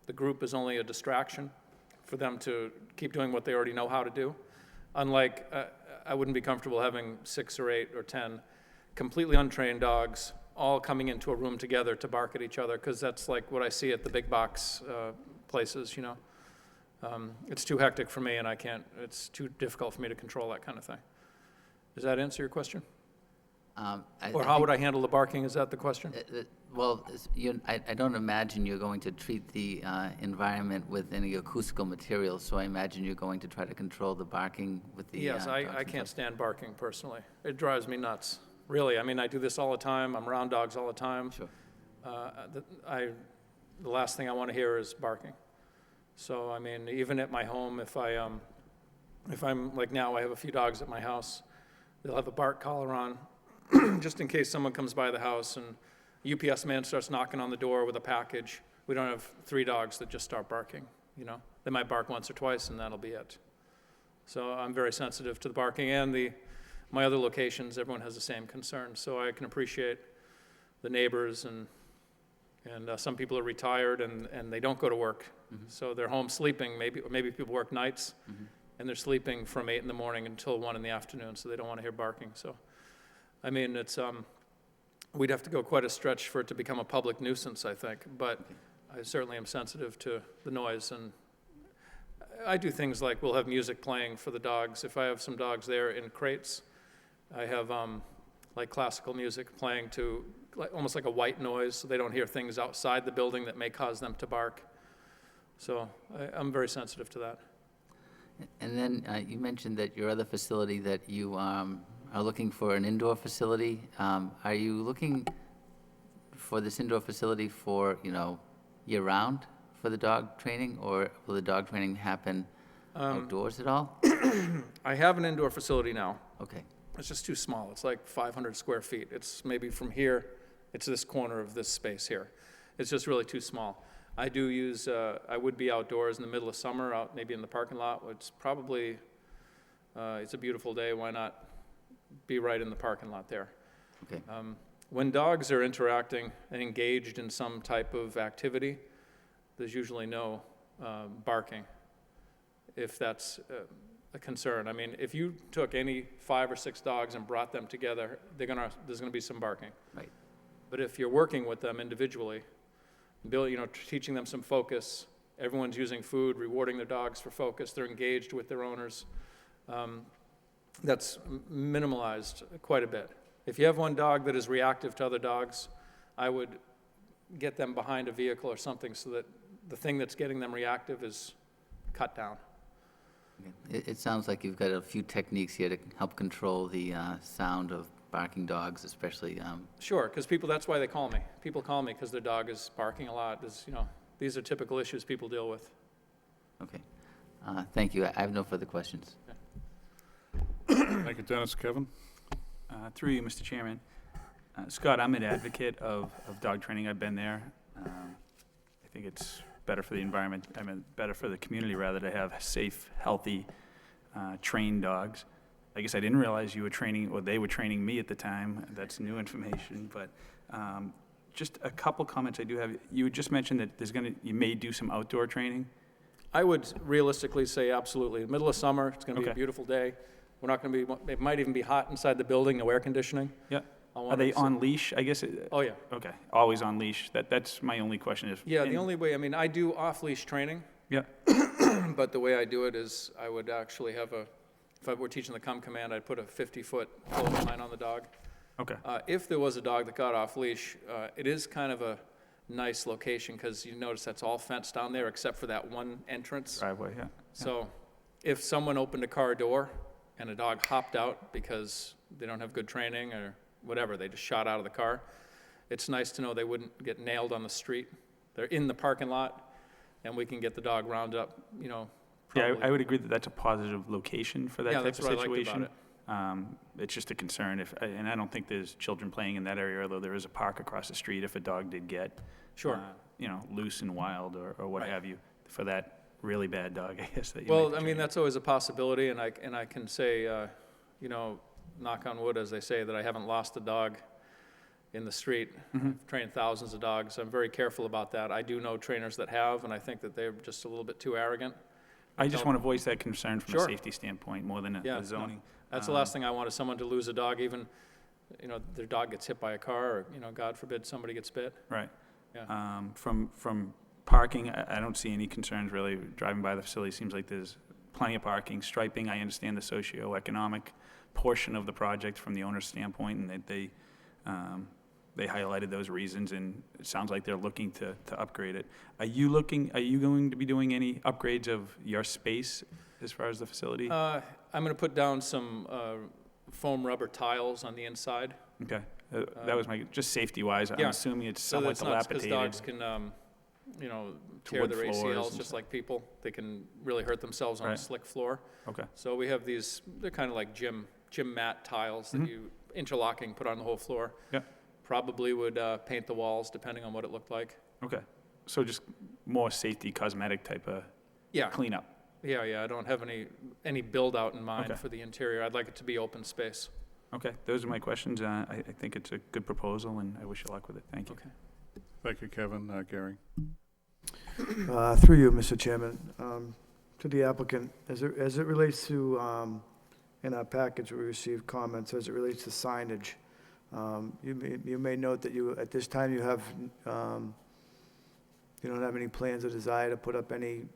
the group is only a distraction for them to keep doing what they already know how to do. Unlike, I wouldn't be comfortable having 6 or 8 or 10 completely untrained dogs all coming into a room together to bark at each other, because that's like what I see at the big box places, you know. It's too hectic for me, and it's too difficult for me to control that kind of thing. Does that answer your question? Or how would I handle the barking? Is that the question? Well, I don't imagine you're going to treat the environment with any acoustical materials, so I imagine you're going to try to control the barking with the Yes, dogs I and can't stuff. stand barking personally. It drives me nuts, really. I mean, I do this all the time. I'm around dogs all the time. Sure. The last thing I want to hear is barking. So, I mean, even at my home, if I'm, like now, I have a few dogs at my house, they'll have a bark collar on, just in case someone comes by the house and UPS man starts knocking on the door with a package. We don't have 3 dogs that just start barking, you know? They might bark once or twice, and that'll be it. So I'm very sensitive to the barking, and my other locations, everyone has the same concern. So I can appreciate the neighbors, and some people are retired, and they don't go to work. Mm-hmm. So they're home sleeping. Maybe people work nights, Mm-hmm. and they're sleeping from 8 in the morning until 1 in the afternoon, so they don't want to hear barking. So, I mean, we'd have to go quite a stretch for it to become a public nuisance, I think, but I certainly am sensitive to the noise, and I do things like we'll have music playing for the dogs. If I have some dogs there in crates, I have like classical music playing to almost like a white noise, so they don't hear things outside the building that may cause them to bark. So I'm very sensitive to that. And then you mentioned that your other facility, that you are looking for an indoor facility. Are you looking for this indoor facility for, year-round for the dog training, or will the dog training happen outdoors at all? I have an indoor facility now. Okay. It's just too small. It's like 500 square feet. It's maybe from here, it's this corner of this space here. It's just really too small. I do use, I would be outdoors in the middle of summer, out maybe in the parking lot. It's probably, it's a beautiful day. Why not be right in the parking lot there? Okay. When dogs are interacting and engaged in some type of activity, there's usually no barking, if that's a concern. I mean, if you took any 5 or 6 dogs and brought them together, there's gonna be some barking. Right. But if you're working with them individually, teaching them some focus, everyone's using food, rewarding their dogs for focus, they're engaged with their owners, that's minimalized quite a bit. If you have one dog that is reactive to other dogs, I would get them behind a vehicle or something so that the thing that's getting them reactive is cut down. It sounds like you've got a few techniques here to help control the sound of barking dogs, especially. Sure, because that's why they call me. People call me because their dog is barking a lot. These are typical issues people deal with. Okay. Thank you. I have no further questions. Thank you, Dennis. Kevin? Through you, Mr. Chairman. Scott, I'm an advocate of dog training. I've been there. I think it's better for the environment, better for the community, rather, to have safe, healthy, trained dogs. I guess I didn't realize you were training, or they were training me at the time. That's new information, but just a couple comments I do have. You had just mentioned that you may do some outdoor training. I would realistically say absolutely. Middle of summer, it's going to be a Okay. beautiful day. We're not going to be, it might even be hot inside the building, no air conditioning. Yeah. I'll Are want they to- on leash? I guess. Oh, yeah. Okay. Always on leash. That's my only question. Yeah, the only way, I do off-leash training, Yeah. but the way I do it is I would actually have if I were teaching the come command, I'd put a 50-foot clothesline on the dog. Okay. If there was a dog that got off leash, it is kind of a nice location, because you notice that's all fenced down there except for that one entrance. Driveway. Yeah. So if someone opened a car door and a dog hopped out because they don't have good training or whatever, they just shot out of the car, it's nice to know they wouldn't get nailed on the street. They're in the parking lot, and we can get the dog rounded up, Yeah, probably. I would agree that that's a positive location for that Yeah, type that's of what I liked situation. about It's just a concern and I don't think there's children playing in that area, although there is a park across the street if a dog did get, Sure. Loose and wild or what Right. have you, for that really bad dog, I guess, that you Well, might be I mean, training. that's always a possibility, and I can say, knock on wood, as they say, that I haven't lost a dog in the street. I've trained thousands of dogs. I'm very careful about that. I do know trainers that have, and I think that they're just a little bit too arrogant. I just want to voice that concern from a Sure. safety standpoint more than Yeah, a zoning. That's the last thing I want is someone to lose a dog, even, you know, their dog gets hit by a car, or, you know, God forbid, somebody gets bit. Right. Yeah. From parking, I don't see any concerns really. Driving by the facility, seems like there's plenty of parking. Striping, I understand the socioeconomic portion of the project from the owner's standpoint, and that they highlighted those reasons, and it sounds like they're looking to upgrade it. Are you going to be doing any upgrades of your space as far as the facility? I'm going to put down some foam rubber tiles on the inside. Okay. That was just safety-wise. I'm Yeah. assuming it's So somewhat that's not, because dilapidated. dogs can, you know, To tear wood their floors ACLs and just like people. They can really hurt themselves on a Right. slick floor. Okay. So we have these, they're kind of like gym mat tiles that you interlocking, put on the whole floor. Yeah. Probably would paint the walls depending on what it looked like. Okay. So just more safety, cosmetic type of Yeah. cleanup. Yeah, I don't have any build out in mind Okay. for the interior. I'd like it to be open space. Okay, those are my questions. I think it's a good proposal, and I wish you luck with it. Thank you. Okay. Thank you, Kevin. Gary? Through you, Mr. Chairman, to the applicant, as it relates to, in our package, we received comments as it relates to signage. You may note that at this time, you don't have any plans or desire to put up any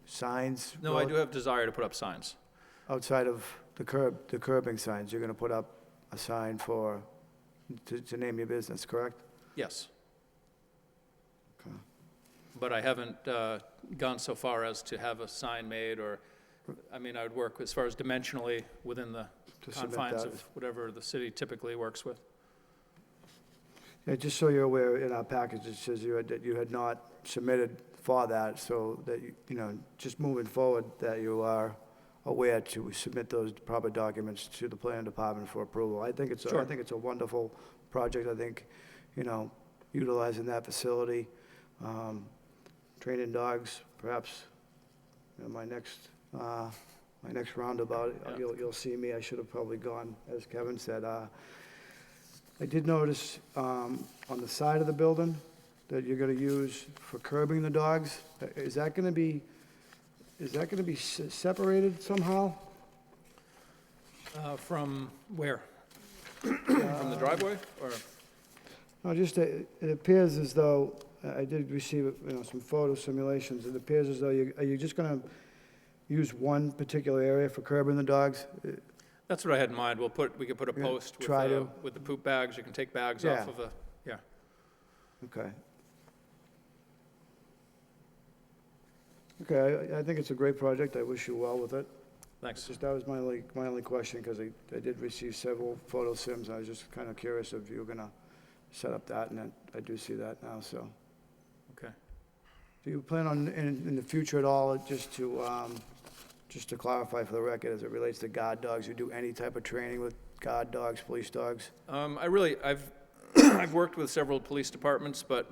signs? No, I do have desire to put up signs. Outside of the curbing signs, you're gonna put up a sign to name your business, correct? Yes. Okay. But I haven't gone so far as to have a sign made, or, I mean, I would work as far as dimensionally within the To submit confines that. of whatever the city typically works with. Yeah, just so you're aware, in our package, it says that you had not submitted for that, so that, just moving forward, that you are aware to submit those proper documents to the planning department for approval. I think it's a wonderful project. I think, utilizing that facility, training dogs, perhaps, my next roundabout, you'll see me. I should have probably gone, as Kevin said. I did notice on the side of the building that you're going to use for curbing the dogs. Is that going to be separated somehow? From where? From the driveway, or? No, just, it appears as though, I did receive, some photo simulations. It appears as though are you just going to use one particular area for curbing the dogs? That's what I had in mind. We could put a Yeah, post try to. with the poop bags. You can take bags Yeah. off of yeah. Okay. Okay, I think it's a great project. I wish you well with it. Thanks. That was my only question, because I did receive several photo sims. I was just kind of curious if you were going to set up that, and I do see that now, so. Okay. Do you plan on, in the future at all, just to clarify for the record, as it relates to guard dogs, you do any type of training with guard dogs, police dogs? I've worked with several police departments, but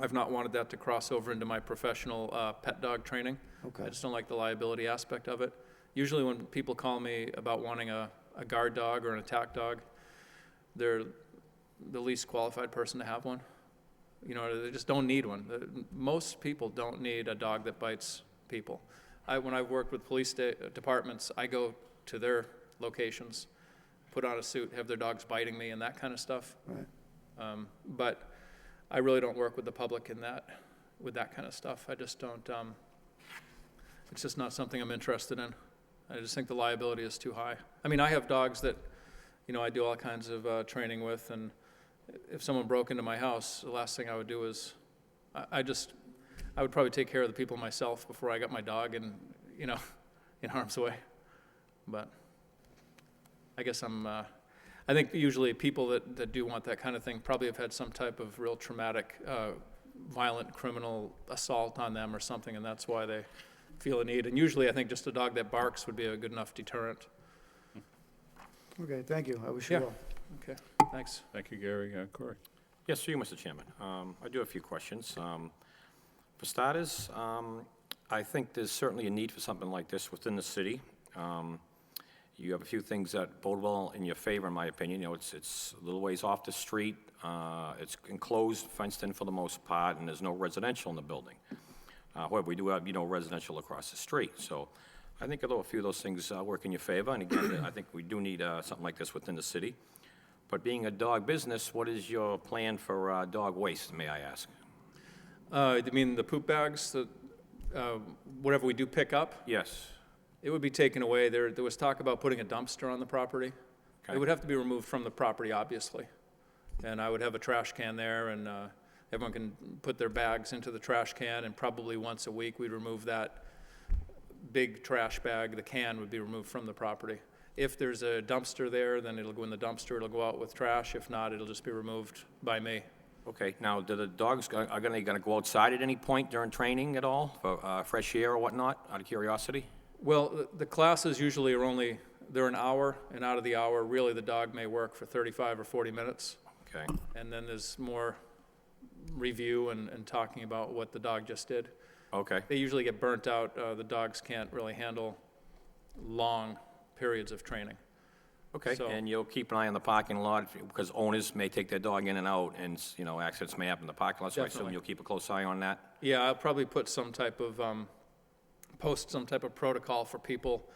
I've not wanted that to cross over into my professional pet dog training. Okay. I just don't like the liability aspect of it. Usually when people call me about wanting a guard dog or an attack dog, they're the least qualified person to have one. They just don't need one. Most people don't need a dog that bites people. When I've worked with police departments, I go to their locations, put on a suit, have their dogs biting me and that kind of stuff. Right. But I really don't work with the public with that kind of stuff. I just don't, it's just not something I'm interested in. I just think the liability is too high. I mean, I have dogs that, I do all kinds of training with, and if someone broke into my house, the last thing I would do is, I would probably take care of the people myself before I got my dog in harm's way. But I guess I think usually people that do want that kind of thing probably have had some type of real traumatic, violent criminal assault on them or something, and that's why they feel a need. And usually I think just a dog that barks would be a good enough deterrent. Okay, thank you. I wish you Yeah. well. Okay, thanks. Thank you, Gary. Corey? Yes, to you, Mr. Chairman. I do have a few questions. For starters, I think there's certainly a need for something like this within the city. You have a few things that bode well in your favor, in my opinion. You know, it's a little ways off the street. It's enclosed, fenced in for the most part, and there's no residential in the building. However, we do have, you know, residential across the street. So I think although a few of those things work in your favor, and again, I think we do need something like this within the city. But being a dog business, what is your plan for dog waste, may I ask? You mean the poop bags, whatever we do pick up? Yes. It would be taken away. There was talk about putting a dumpster on the property. Okay. It would have to be removed from the property, obviously. And I would have a trash can there, and everyone can put their bags into the trash can, and probably once a week we'd remove that big trash bag. The can would be removed from the property. If there's a dumpster there, then it'll go in the dumpster, it'll go out with trash. If not, it'll just be removed by me. Okay, now, do the dogs, are they gonna go outside at any point during training at all, for fresh air or whatnot, out of curiosity? Well, the classes usually are only, they're an hour, and out of the hour, really the dog may work for 35 or 40 minutes. Okay, And then there's more review and talking about what the dog just did. okay, They usually get burnt out. The dogs can't really handle long periods of training. okay, So- and you'll keep an eye on the parking lot, because owners may take their dog in and out, and, you know, accidents may happen in the parking lot, so I assume Definitely. you'll keep a close eye on that? Yeah, I'll probably put some type of, post some type of protocol for people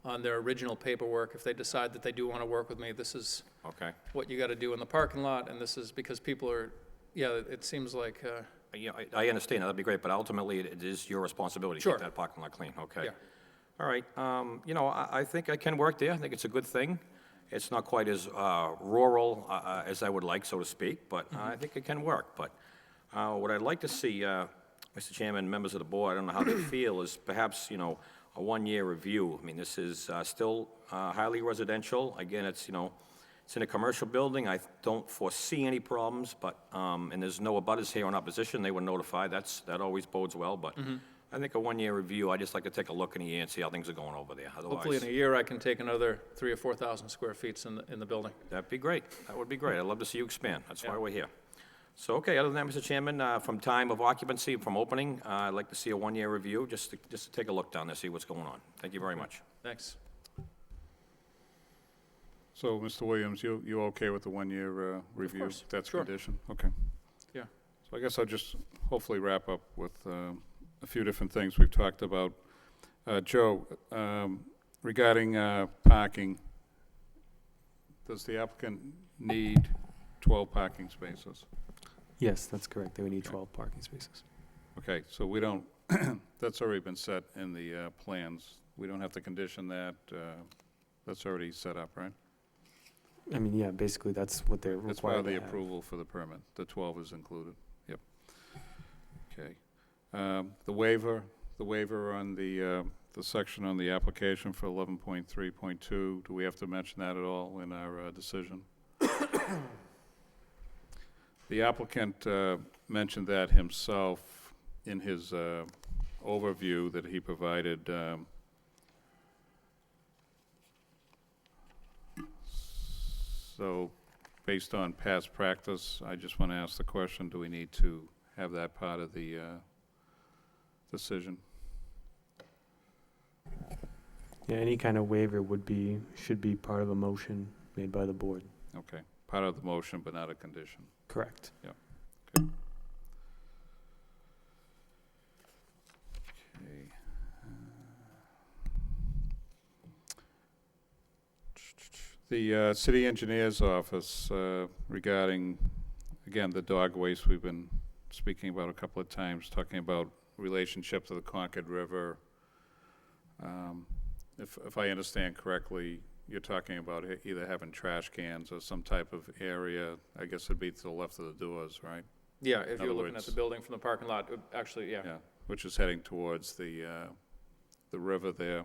on their original paperwork. If they decide that they do want to work with me, this is Okay. what you got to do in the parking lot, and this is because people are, yeah, it seems like, Yeah, I understand, that'd be great, but ultimately, it is your responsibility to Sure. keep that parking lot clean, okay? Yeah. All right, you know, I think I can work there, I think it's a good thing. It's not quite as rural as I would like, so to speak, but I think it can work. But what I'd like to see, Mr. Chairman, members of the board, I don't know how they feel, is perhaps, you know, a one-year review. I mean, this is still highly residential. Again, it's, you know, it's in a commercial building. I don't foresee any problems, but, and there's no abutters here in opposition. They were notified. That always bodes well, but I think a one-year review, I just like to take a look in the air and see how things are going over there. hopefully in a Otherwise, year I can take another 3,000 or 4,000 square feet in the building. that'd be great. That would be great. I'd love to see you expand. That's why Yeah. we're here. So, okay, other than that, Mr. Chairman, from time of occupancy, from opening, I'd like to see a one-year review, just to take a look down there, see what's going on. Thank you very much. Thanks. So, Mr. Williams, you okay with the one-year review? course, That's sure. condition? Okay. Yeah. So I guess I'll just hopefully wrap up with a few different things we've talked about. Joe, regarding parking, does the applicant need 12 parking spaces? Yes, that's correct. They would need 12 parking spaces. Okay, so we don't, that's already been set in the plans. We don't have to condition that, that's already set up, right? I mean, yeah, basically that's what they're That's part required of the to have. approval for the permit. The 12 is included. Yep. Okay. The waiver on the section on the application for 11.3.2, do we have to mention that at all in our decision? The applicant mentioned that himself in his overview that he provided. So, based on past practice, I just want to ask the question, do we need to have that part of the decision? Yeah, any kind of waiver should be part of a motion made by the board. Okay, part of the motion, but not a condition. Correct. Okay. Okay. The city engineer's office regarding, again, the dog waste we've been speaking about a couple of times, talking about relationship to the Concord River. If I understand correctly, you're talking about either having trash cans or some type of area, I guess it'd be to the left of the doors, right? Yeah, if In you're other looking at words- the building from the parking lot, actually, yeah. Yeah, which is heading towards the river there.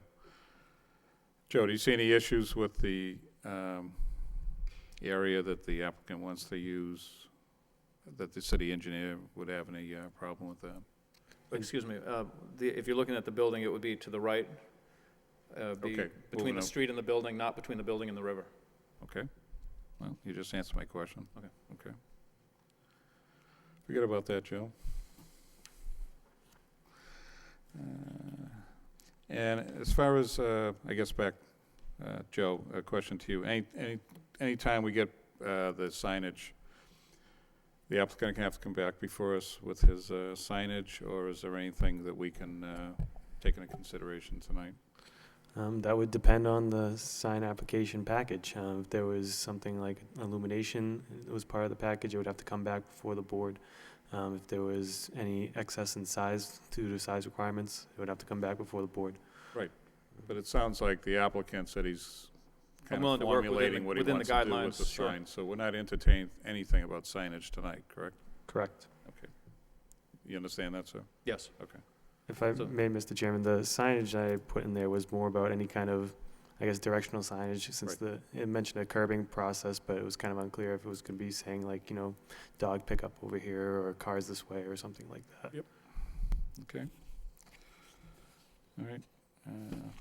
Joe, do you see any issues with the area that the applicant wants to use, that the city engineer would have any problem with that? Excuse me, if you're looking at the building, it would be to the right. Be Okay, between moving the up. street and the building, not between the building and the river. Okay, well, you just answered my question. Okay. Okay. Forget about that, Joe. And as far as, I guess back Joe, a question to you. Anytime we get the signage, the applicant can have to come back before us with his signage, or is there anything that we can take into consideration tonight? That would depend on the sign application package. If there was something like illumination that was part of the package, it would have to come back before the board. If there was any excess in size due to size requirements, it would have to come back before the board. Right, but it sounds like the applicant said he's kind of willing to work formulating what he within wants the to do with guidelines, the sure. sign. So we're not entertaining anything about signage tonight, correct? Correct. Okay. You understand that, sir? Yes. Okay. If I So- may, Mr. Chairman, the signage I put in there was more about any kind of, I guess, directional signage, since it mentioned a curbing process, but it was kind of unclear if it was going to be saying like, dog pickup over here or cars this way or something like that. Yep. Okay. All right.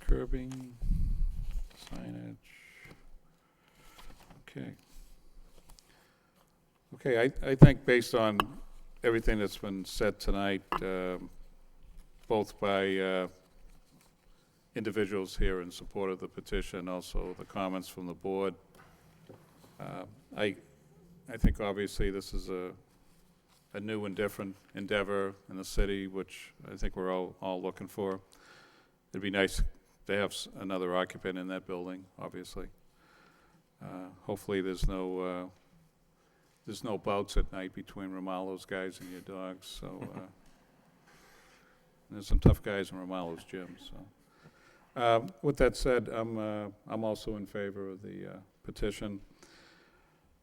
Curbing, signage. Okay. Okay, I think based on everything that's been said tonight, both by individuals here in support of the petition, also the comments from the board, I think obviously this is a new and different endeavor in the city, which I think we're all looking for. It'd be nice to have another occupant in that building, obviously. Hopefully there's no bouts at night between Romalo's guys and your dogs, so, there's some tough guys in Romalo's gym, so. With that said, I'm also in favor of the petition.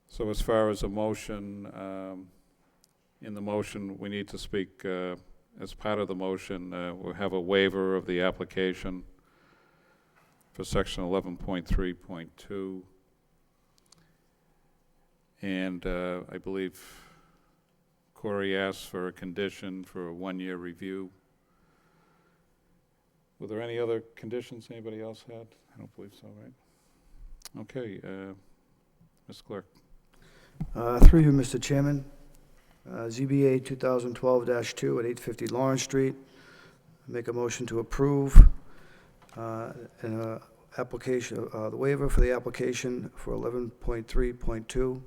So as far as a motion, in the motion, we need to speak, as part of the motion, we'll have a waiver of the application for section 11.3.2. And I believe Corey asked for a condition for a one-year review. Were there any other conditions anybody else had? I don't believe so, right? Okay, Ms. Clerk. Through you, Mr. Chairman. ZBA 2012-2 at 850 Lawrence Street. Make a motion to approve application, the waiver for the application for 11.3.2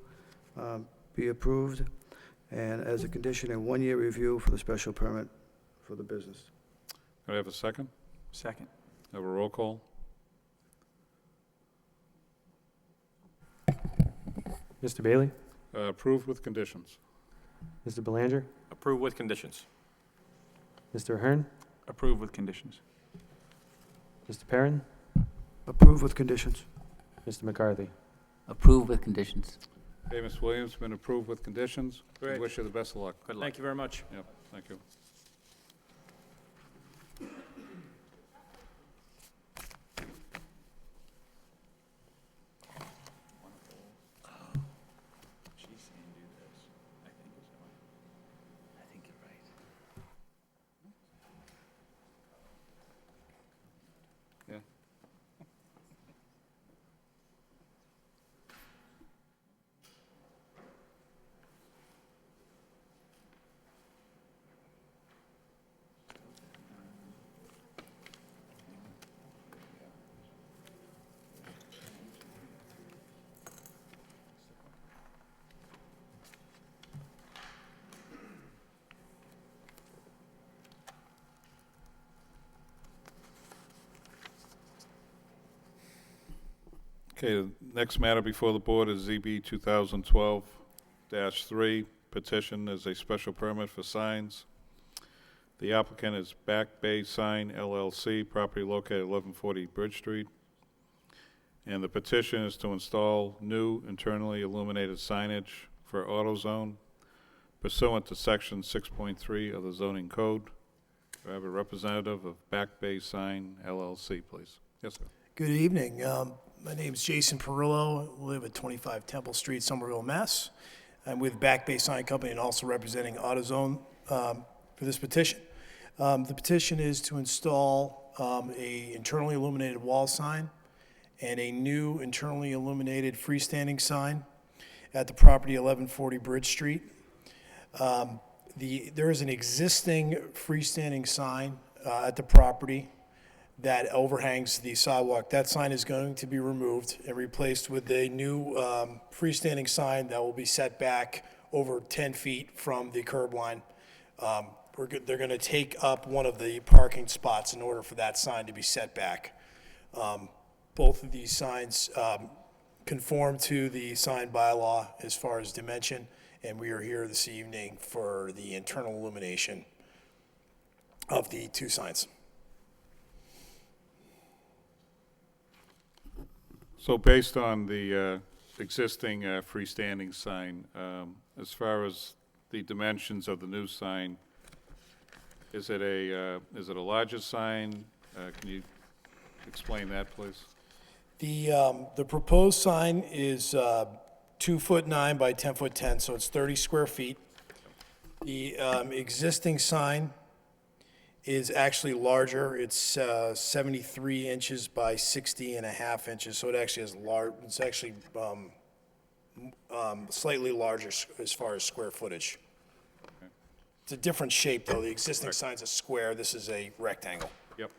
be approved, and as a condition, a one-year review for the special permit for the business. Can I have a second? Second. Have a roll call? Mr. Bailey? Approved with conditions. Mr. Belanger? Approve with conditions. Mr. Ahern? Approved with conditions. Mr. Perrin? Approved with conditions. Mr. McCarthy? Approved with conditions. Okay, Ms. Williams, been approved with conditions. Great. We wish you the best of luck. Good luck. Thank you very much. Yep, thank you. I think you're right. Yeah. Okay, the next matter before the board is ZB 2012-3, petition is a special permit for signs. The applicant is Back Bay Sign LLC, property located at 1140 Bridge Street. And the petition is to install new internally illuminated signage for AutoZone pursuant to section 6.3 of the zoning code. Do I have a representative of Back Bay Sign LLC, please? Yes, sir. Good evening. My name is Jason Perillo. I live at 25 Temple Street, Somerville, Mass. I'm with Back Bay Sign Company and also representing AutoZone for this petition. The petition is to install a internally illuminated wall sign and a new internally illuminated freestanding sign at the property 1140 Bridge Street. There is an existing freestanding sign at the property that overhangs the sidewalk. That sign is going to be removed and replaced with a new freestanding sign that will be set back over 10 feet from the curb line. They're going to take up one of the parking spots in order for that sign to be set back. Both of these signs conform to the sign bylaw as far as dimension, and we are here this evening for the internal illumination of the two signs. So based on the existing freestanding sign, as far as the dimensions of the new sign, is it a larger sign? Can you explain that, please? The proposed sign is 2'9" by 10'10", so it's 30 square feet. The existing sign is actually larger. It's 73 inches by 60.5 inches, so it actually is large. It's actually slightly larger as far as square footage. It's a different shape, though. The existing sign's a square. This is a rectangle. Yep.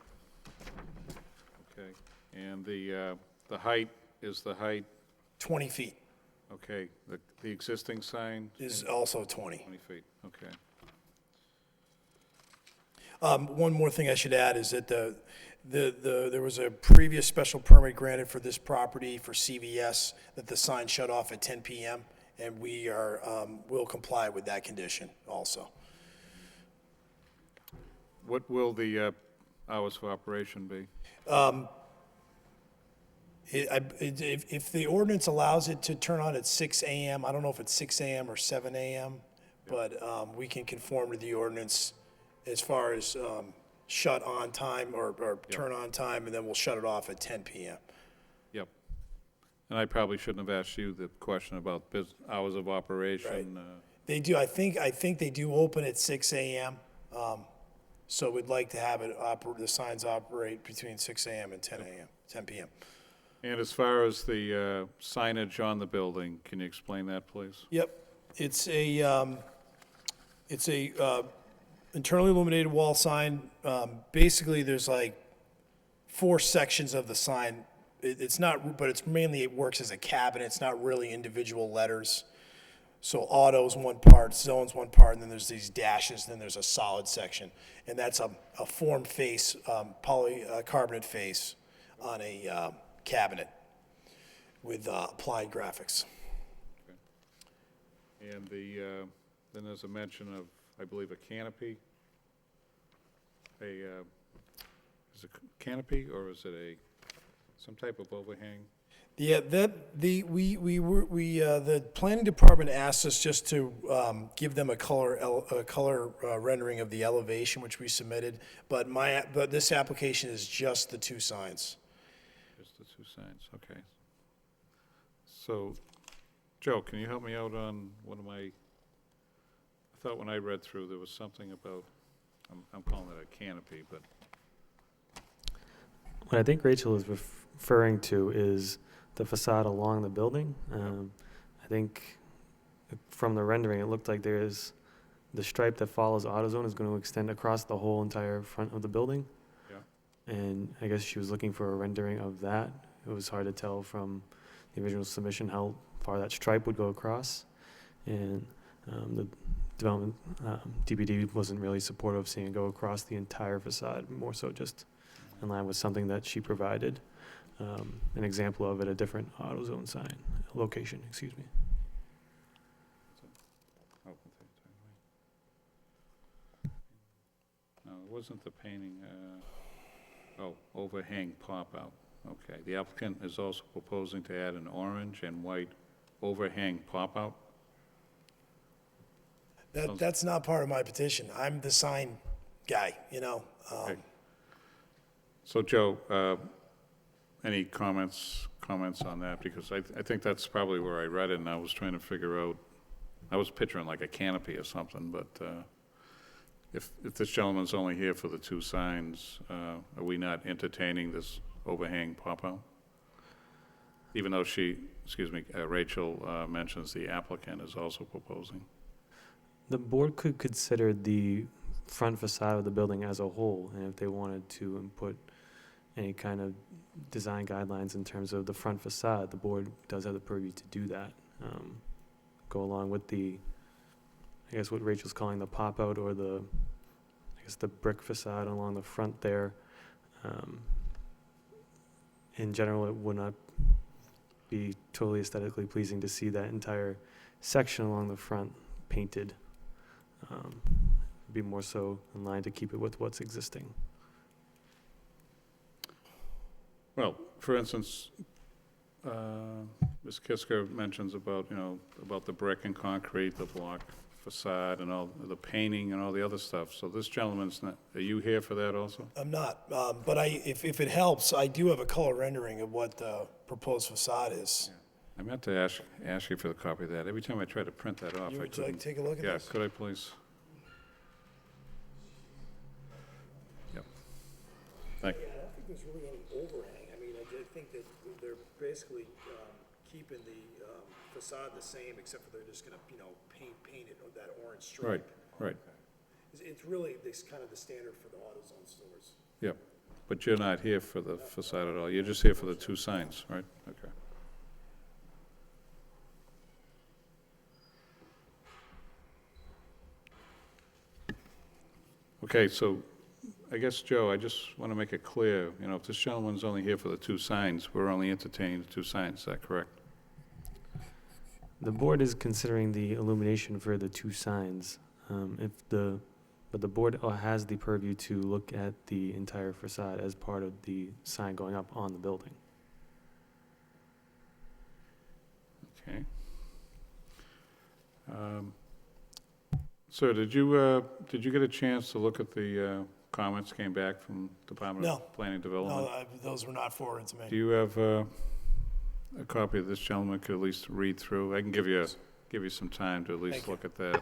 Okay. And the height is the height? 20 feet. Okay. The existing sign? Is also 20. 20 feet. Okay. One more thing I should add is that there was a previous special permit granted for this property for CVS that the sign shut off at 10 p.m. and will comply with that condition also. What will the hours of operation be? If the ordinance allows it to turn on at 6 a.m., I don't know if it's 6 a.m. or 7 a.m., but we can conform to the ordinance as far as shut on time or turn on time, and then we'll shut it off at 10 p.m. Yep. And I probably shouldn't have asked you the question about hours of operation. They do. I think they do open at 6 a.m. So we'd like to have it the signs operate between 6 a.m. and 10 a.m. 10 p.m. And as far as the signage on the building, can you explain that, please? Yep. It's a internally illuminated wall sign. Basically, there's like 4 sections of the sign. It's not, but it's mainly, it works as a cabinet. It's not really individual letters. So auto's one part, zone's one part, and then there's these dashes, and then there's a solid section. And that's a formed face, polycarbonate face on a cabinet with applied graphics. Okay. And then there's a mention of, I believe, a canopy. Is it a canopy or is it some type of overhang? Yeah, the planning department asked us just to give them a color rendering of the elevation, which we submitted. But this application is just the 2 signs. Just the 2 signs. Okay. So, Joe, can you help me out on one of my? I thought when I read through there was something about. I'm calling it a canopy, but. What I think Rachel is referring to is the facade along the building. I think from the rendering, it looked like there's the stripe that follows AutoZone is going to extend across the whole entire front of the building. Yeah. And I guess she was looking for a rendering of that. It was hard to tell from the original submission how far that stripe would go across. And the development, DPD wasn't really supportive of seeing it go across the entire facade, more so just in line with something that she provided. An example of it, a different AutoZone sign, location, excuse me. No, it wasn't the painting, overhang pop-out. Okay, the applicant is also proposing to add an orange and white overhang pop-out. That's not part of my petition. I'm the sign guy, Okay. So, Joe, any comments on that? Because I think that's probably where I read it, and I was trying to figure out, I was picturing like a canopy or something, but if this gentleman's only here for the 2 signs, are we not entertaining this overhang pop-out? Even though Rachel mentions the applicant is also proposing. The board could consider the front facade of the building as a whole, and if they wanted to input any kind of design guidelines in terms of the front facade, the board does have the purview to do that. Go along with the, I guess what Rachel's calling the pop-out, or the, I guess the brick facade along the front there. In general, it would not be totally aesthetically pleasing to see that entire section along the front painted. Be more so in line to keep it with what's existing. Well, for instance, Ms. Kisker mentions about, about the brick and concrete, the block facade, and all the painting and all the other stuff. So this gentleman's not, are you here for that also? I'm not, but if it helps, I do have a color rendering of what the proposed facade is. I meant to ask you for the copy of that. Every time I try to print that off, I Would you like couldn't. to take a look at Yeah, this? could I please? Yep. Thank you. Yeah, I don't think there's really any overhang. I mean, I think that they're basically keeping the facade the same, except for they're just gonna, paint it with that orange stripe. Right, right. It's really this kind of the standard for the AutoZone stores. Yep. But you're not here for the facade at all. You're just here for the two signs, right? Okay. Okay, so I guess, Joe, I just want to make it clear, if this gentleman's only here for the two signs, we're only entertaining the two signs, is that correct? The board is considering the illumination for the two signs. But the board has the purview to look at the entire facade as part of the sign going up on the building. Okay. Sir, did you get a chance to look at the comments came back from Department No. of Planning and Development? No, those were not forwarded to me. Do you have a copy of this gentleman could at least read through? I can give you some time to at least Thank you. look at that.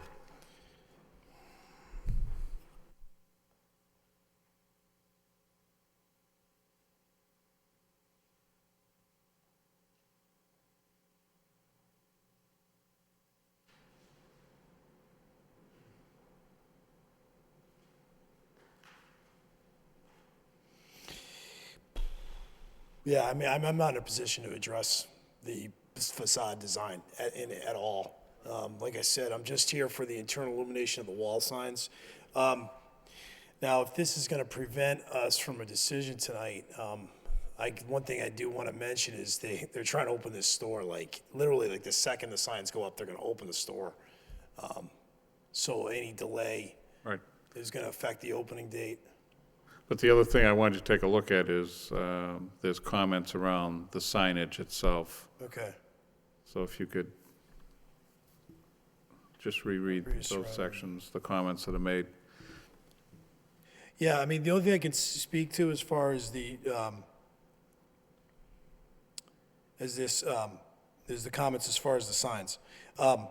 Yeah, I mean, I'm not in a position to address the facade design at all. Like I said, I'm just here for the internal illumination of the wall signs. Now, if this is going to prevent us from a decision tonight, one thing I do want to mention is they're trying to open this store, literally the second the signs go up, they're going to open the store. So any delay Right. is going to affect the opening date. But the other thing I wanted you to take a look at is there's comments around the signage itself. Okay. So if you could just reread those sections, the comments that are made. Yeah, I mean, the only thing I can speak to as far as is the comments as far as the signs. I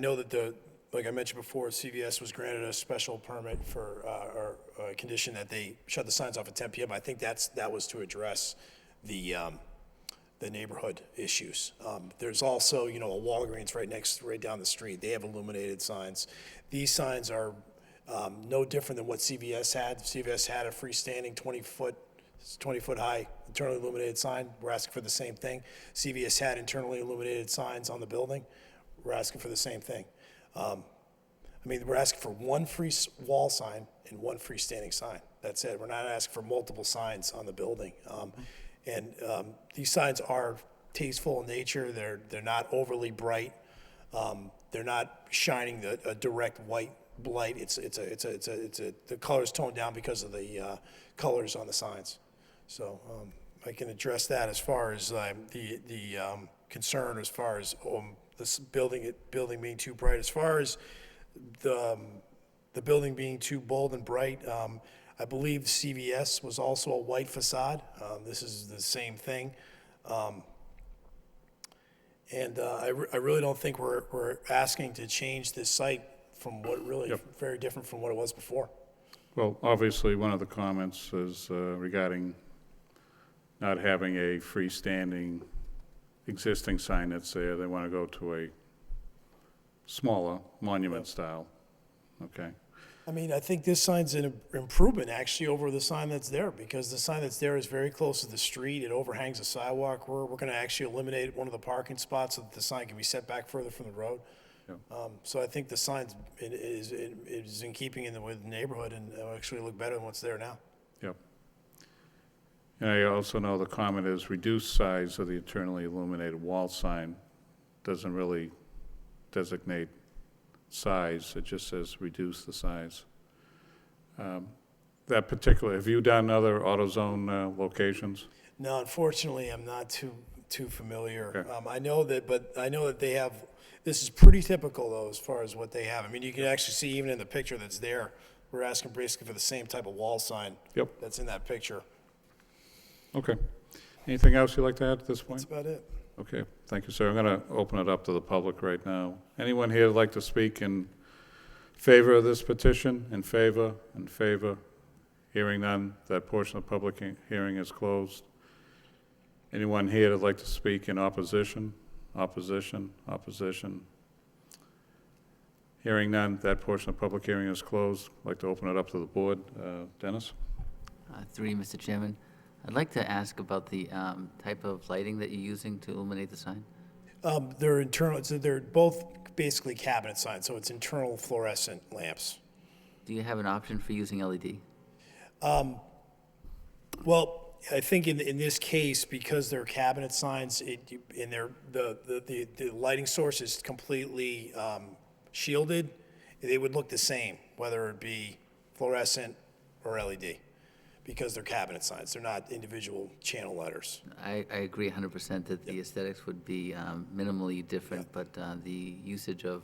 know that like I mentioned before, CVS was granted a special permit for, or a condition that they shut the signs off at 10 PM. I think that was to address the neighborhood issues. There's also, a Walgreens right down the street. They have illuminated signs. These signs are no different than what CVS had. CVS had a freestanding 20-foot high internally illuminated sign. We're asking for the same thing. CVS had internally illuminated signs on the building. We're asking for the same thing. We're asking for one free wall sign and one freestanding sign. That's it. We're not asking for multiple signs on the building. These signs are tasteful in nature. They're not overly bright. They're not shining a direct white light. The color's toned down because of the colors on the signs. So I can address that as far as the concern as far as this building being too bright. As far as the building being too bold and bright, I believe CVS was also a white facade. This is the same thing. I really don't think we're asking to change this site from what really very different from what it was before. Well, obviously, one of the comments is regarding not having a freestanding existing sign that's there. They want to go to a smaller monument style. Okay. I mean, I think this sign's an improvement actually over the sign that's there, because the sign that's there is very close to the street. It overhangs the sidewalk. We're going to actually eliminate one of the parking spots so that the sign can be set back further from the road. Yeah. So I think the sign is in keeping with the neighborhood, and it'll actually look better than what's there now. Yep. And I also know the comment is reduced size of the internally illuminated wall sign doesn't really designate size, it just says reduce the size. That particular, have you done other AutoZone locations? No, unfortunately, I'm not too familiar. Okay. I know that they have, this is pretty typical though, as far as what they have. I mean, you can actually see even in the picture that's there, we're asking basically for the same type of wall sign. Yep. That's in that picture. Okay. Anything else you'd like to add at this point? That's about it. Okay, thank you, sir. I'm going to open it up to the public right now. Anyone here would like to speak in favor of this petition? In favor? In favor? Hearing none, that portion of the public hearing is closed. Anyone here that'd like to speak in opposition? Opposition? Opposition? Hearing none, that portion of the public hearing is closed. I'd like to open it up to the board. Dennis? Through Mr. Chairman, I'd like to ask about the type of lighting that you're using to illuminate the sign. They're internal, so they're both basically cabinet signs, so it's internal fluorescent lamps. Do you have an option for using LED? Well, I think in this case, because they're cabinet signs, the lighting source is completely shielded, they would look the same, whether it be fluorescent or LED, because they're cabinet signs. They're not individual channel letters. I agree 100% that the aesthetics would be minimally different, but the usage of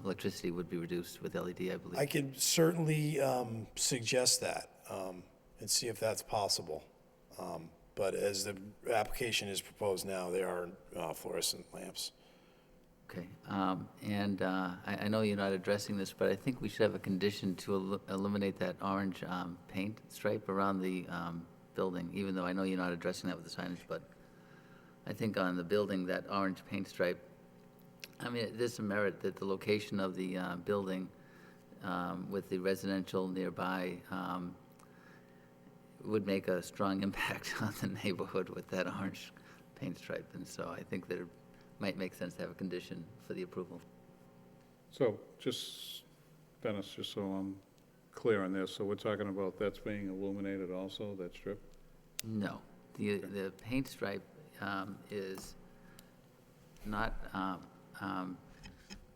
electricity would be reduced with LED, I believe. I can certainly suggest that and see if that's possible. But as the application is proposed now, they are fluorescent lamps. Okay, and I know you're not addressing this, but I think we should have a condition to eliminate that orange paint stripe around the building, even though I know you're not addressing that with the signage, but I think on the building, that orange paint stripe, I mean, there's some merit that the location of the building with the residential nearby would make a strong impact on the neighborhood with that orange paint stripe, and so I think that it might make sense to have a condition for the approval. So, just, Dennis, just so I'm clear on this, so we're talking about that's being illuminated also, that strip? No, the paint stripe is not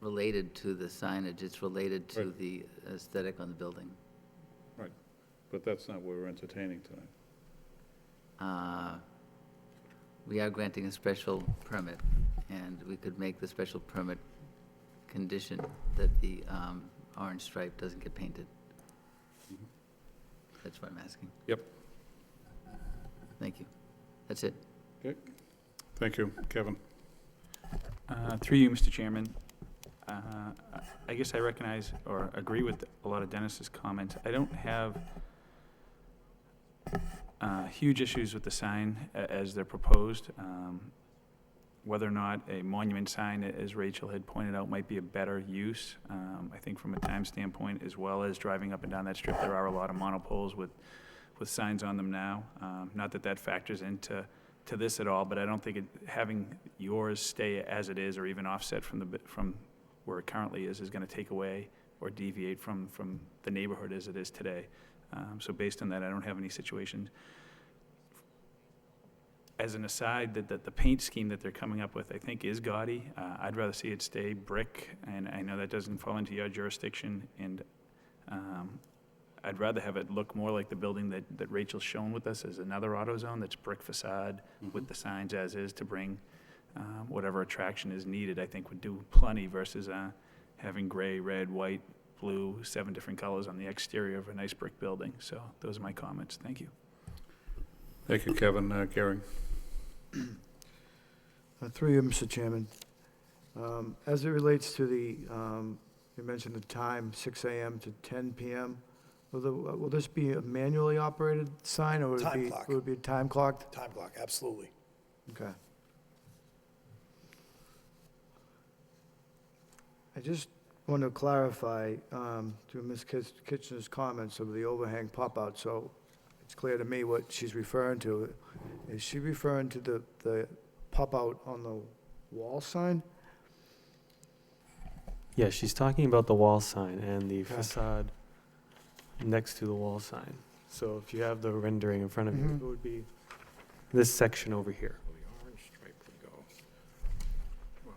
related to the signage, it's related to Right. the aesthetic on the building. Right, but that's not what we're entertaining tonight. We are granting a special permit, and we could make the special permit condition that the orange stripe doesn't get painted. That's what I'm asking. Yep. Thank you. That's it. Okay, thank you. Kevin? Through you, Mr. Chairman, I guess I recognize or agree with a lot of Dennis's comments. I don't have huge issues with the sign as they're proposed. Whether or not a monument sign, as Rachel had pointed out, might be a better use. I think from a time standpoint, as well as driving up and down that strip, there are a lot of monopoles with signs on them now. Not that that factors into this at all, but I don't think having yours stay as it is or even offset from where it currently is going to take away or deviate from the neighborhood as it is today. So based on that, I don't have any situations. As an aside, that the paint scheme that they're coming up with, I think, is gaudy. I'd rather see it stay brick, and I know that doesn't fall into your jurisdiction, and I'd rather have it look more like the building that Rachel's shown with us as another AutoZone that's brick facade with the signs as is to bring whatever attraction is needed. I think would do plenty versus having gray, red, white, blue, 7 different colors on the exterior of a nice brick building. So those are my comments. Thank you. Thank you, Kevin. Gary? Through you, Mr. Chairman. As it relates to the, you mentioned the time, 6 a.m. to 10 p.m. Will this be a manually operated sign, or would Time it be, clock. would it be time clocked? Time clock, absolutely. Okay. I just want to clarify to Ms. Kitchener's comments of the overhang pop-out, so it's clear to me what she's referring to. Is she referring to the pop-out on the wall sign? Yeah, she's talking about the wall sign and the Okay. facade next to the wall sign. So if you have the rendering in front of you, Mhm. it would be this section over here. The orange stripe would go.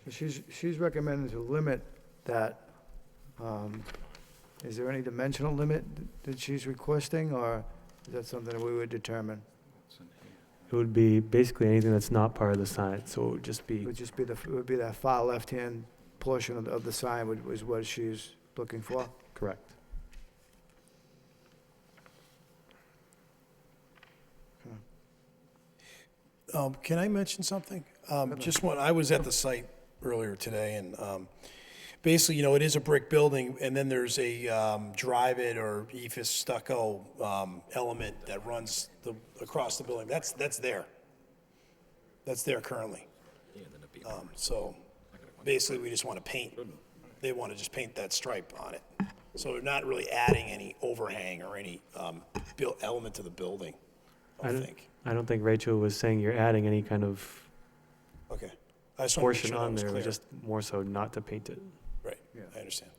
So she's recommending to limit that. Is there any dimensional limit that she's requesting, or is that something that we would determine? It would be basically anything that's not part of the sign, so it would just It be, would just be it would be that far left-hand portion of the sign is what she's looking for? correct. Can I mention something? Just when I was at the site earlier today, and basically, you know, it is a brick building, and then there's a drive-it or ephes stucco element that runs across the building. That's there. That's there currently. So basically, we just want to paint. They want to just paint that stripe on it. So they're not really adding any overhang or any element to the building, I think. I don't think Rachel was saying you're adding any kind of Okay. I just want to make portion sure that on was there, it was clear. just more so not to paint it. Right, I understand.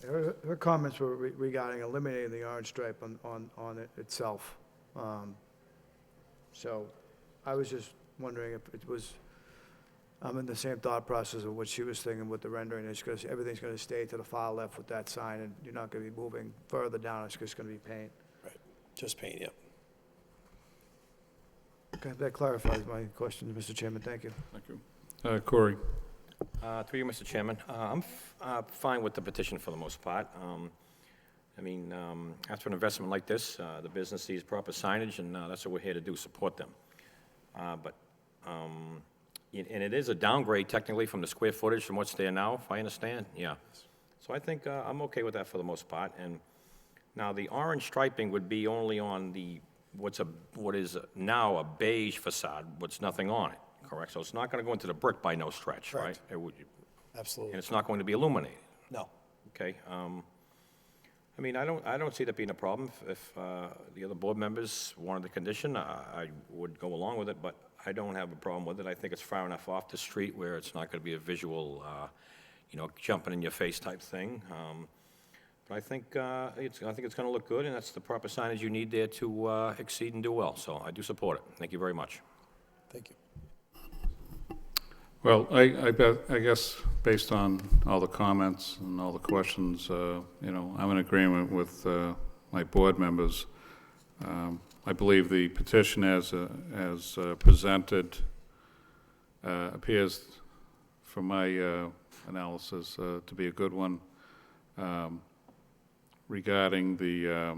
Her comments were regarding eliminating the orange stripe on it itself. So I was just wondering if it was, I'm in the same thought process of what she was thinking with the rendering. It's because everything's going to stay to the far left with that sign, and you're not going to be moving further down. It's just going to be paint. Right, just paint, yep. Okay, that clarifies my questions, Mr. Chairman. Thank you. Thank you. Corey? Through you, Mr. Chairman, I'm fine with the petition for the most part. After an investment like this, the business sees proper signage, and that's what we're here to do, support them. And it is a downgrade technically from the square footage from what's there now, if I understand, yeah. So I think I'm okay with that for the most part. And now the orange striping would be only on the, what is now a beige facade, with nothing on it, correct? So it's not gonna go into the brick by no stretch, right? Correct. It would, Absolutely. and it's not going to be illuminated, No. okay? I don't see that being a problem. If the other board members wanted the condition, I would go along with it, but I don't have a problem with it. I think it's far enough off the street where it's not gonna be a visual, jumping in your face type thing. But I think it's gonna look good, and that's the proper signage you need there to exceed and do well. So I do support it. Thank you very much. Thank you. Well, I guess, based on all the comments and all the questions, I'm in agreement with my board members. I believe the petition as presented appears, from my analysis, to be a good one. Regarding the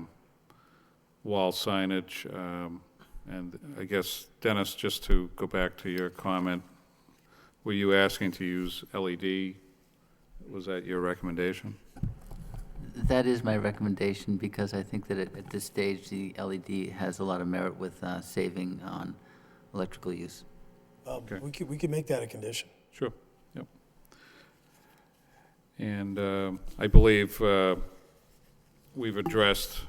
wall signage, and I guess, Dennis, just to go back to your comment, were you asking to use LED? Was that your recommendation? That is my recommendation, because I think that at this stage, the LED has a lot of merit with saving on electrical use. Okay. We could make that a condition. Sure, yep. And I believe we've addressed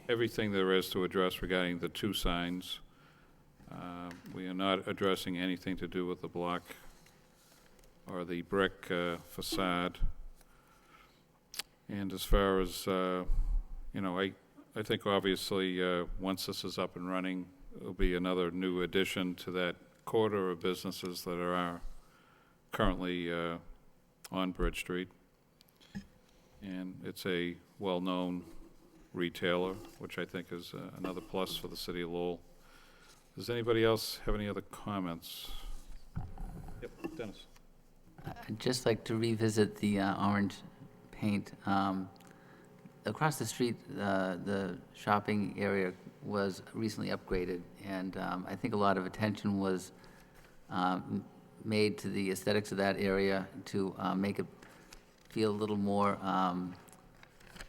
everything there is to address regarding the two signs. We are not addressing anything to do with the block or the brick facade. And as far as, I think obviously, once this is up and running, it'll be another new addition to that quarter of businesses that are currently on Bridge Street. And it's a well-known retailer, which I think is another plus for the city of Lowell. Does anybody else have any other comments? Yep, Dennis. I'd just like to revisit the orange paint. Across the street, the shopping area was recently upgraded, and I think a lot of attention was made to the aesthetics of that area to make it feel a little more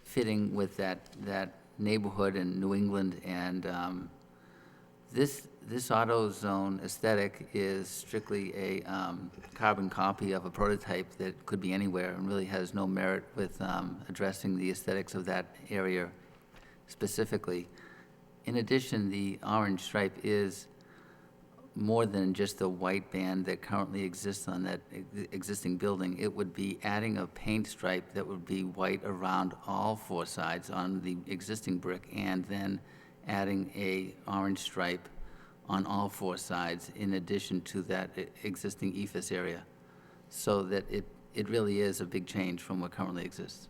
fitting with that neighborhood in New England. And this AutoZone aesthetic is strictly a carbon copy of a prototype that could be anywhere and really has no merit with addressing the aesthetics of that area specifically. In addition, the orange stripe is more than just the white band that currently exists on that existing building. It would be adding a paint stripe that would be white around all four sides on the existing brick, and then adding a orange stripe on all four sides in addition to that existing ephes area. So that it really is a big change from what currently exists.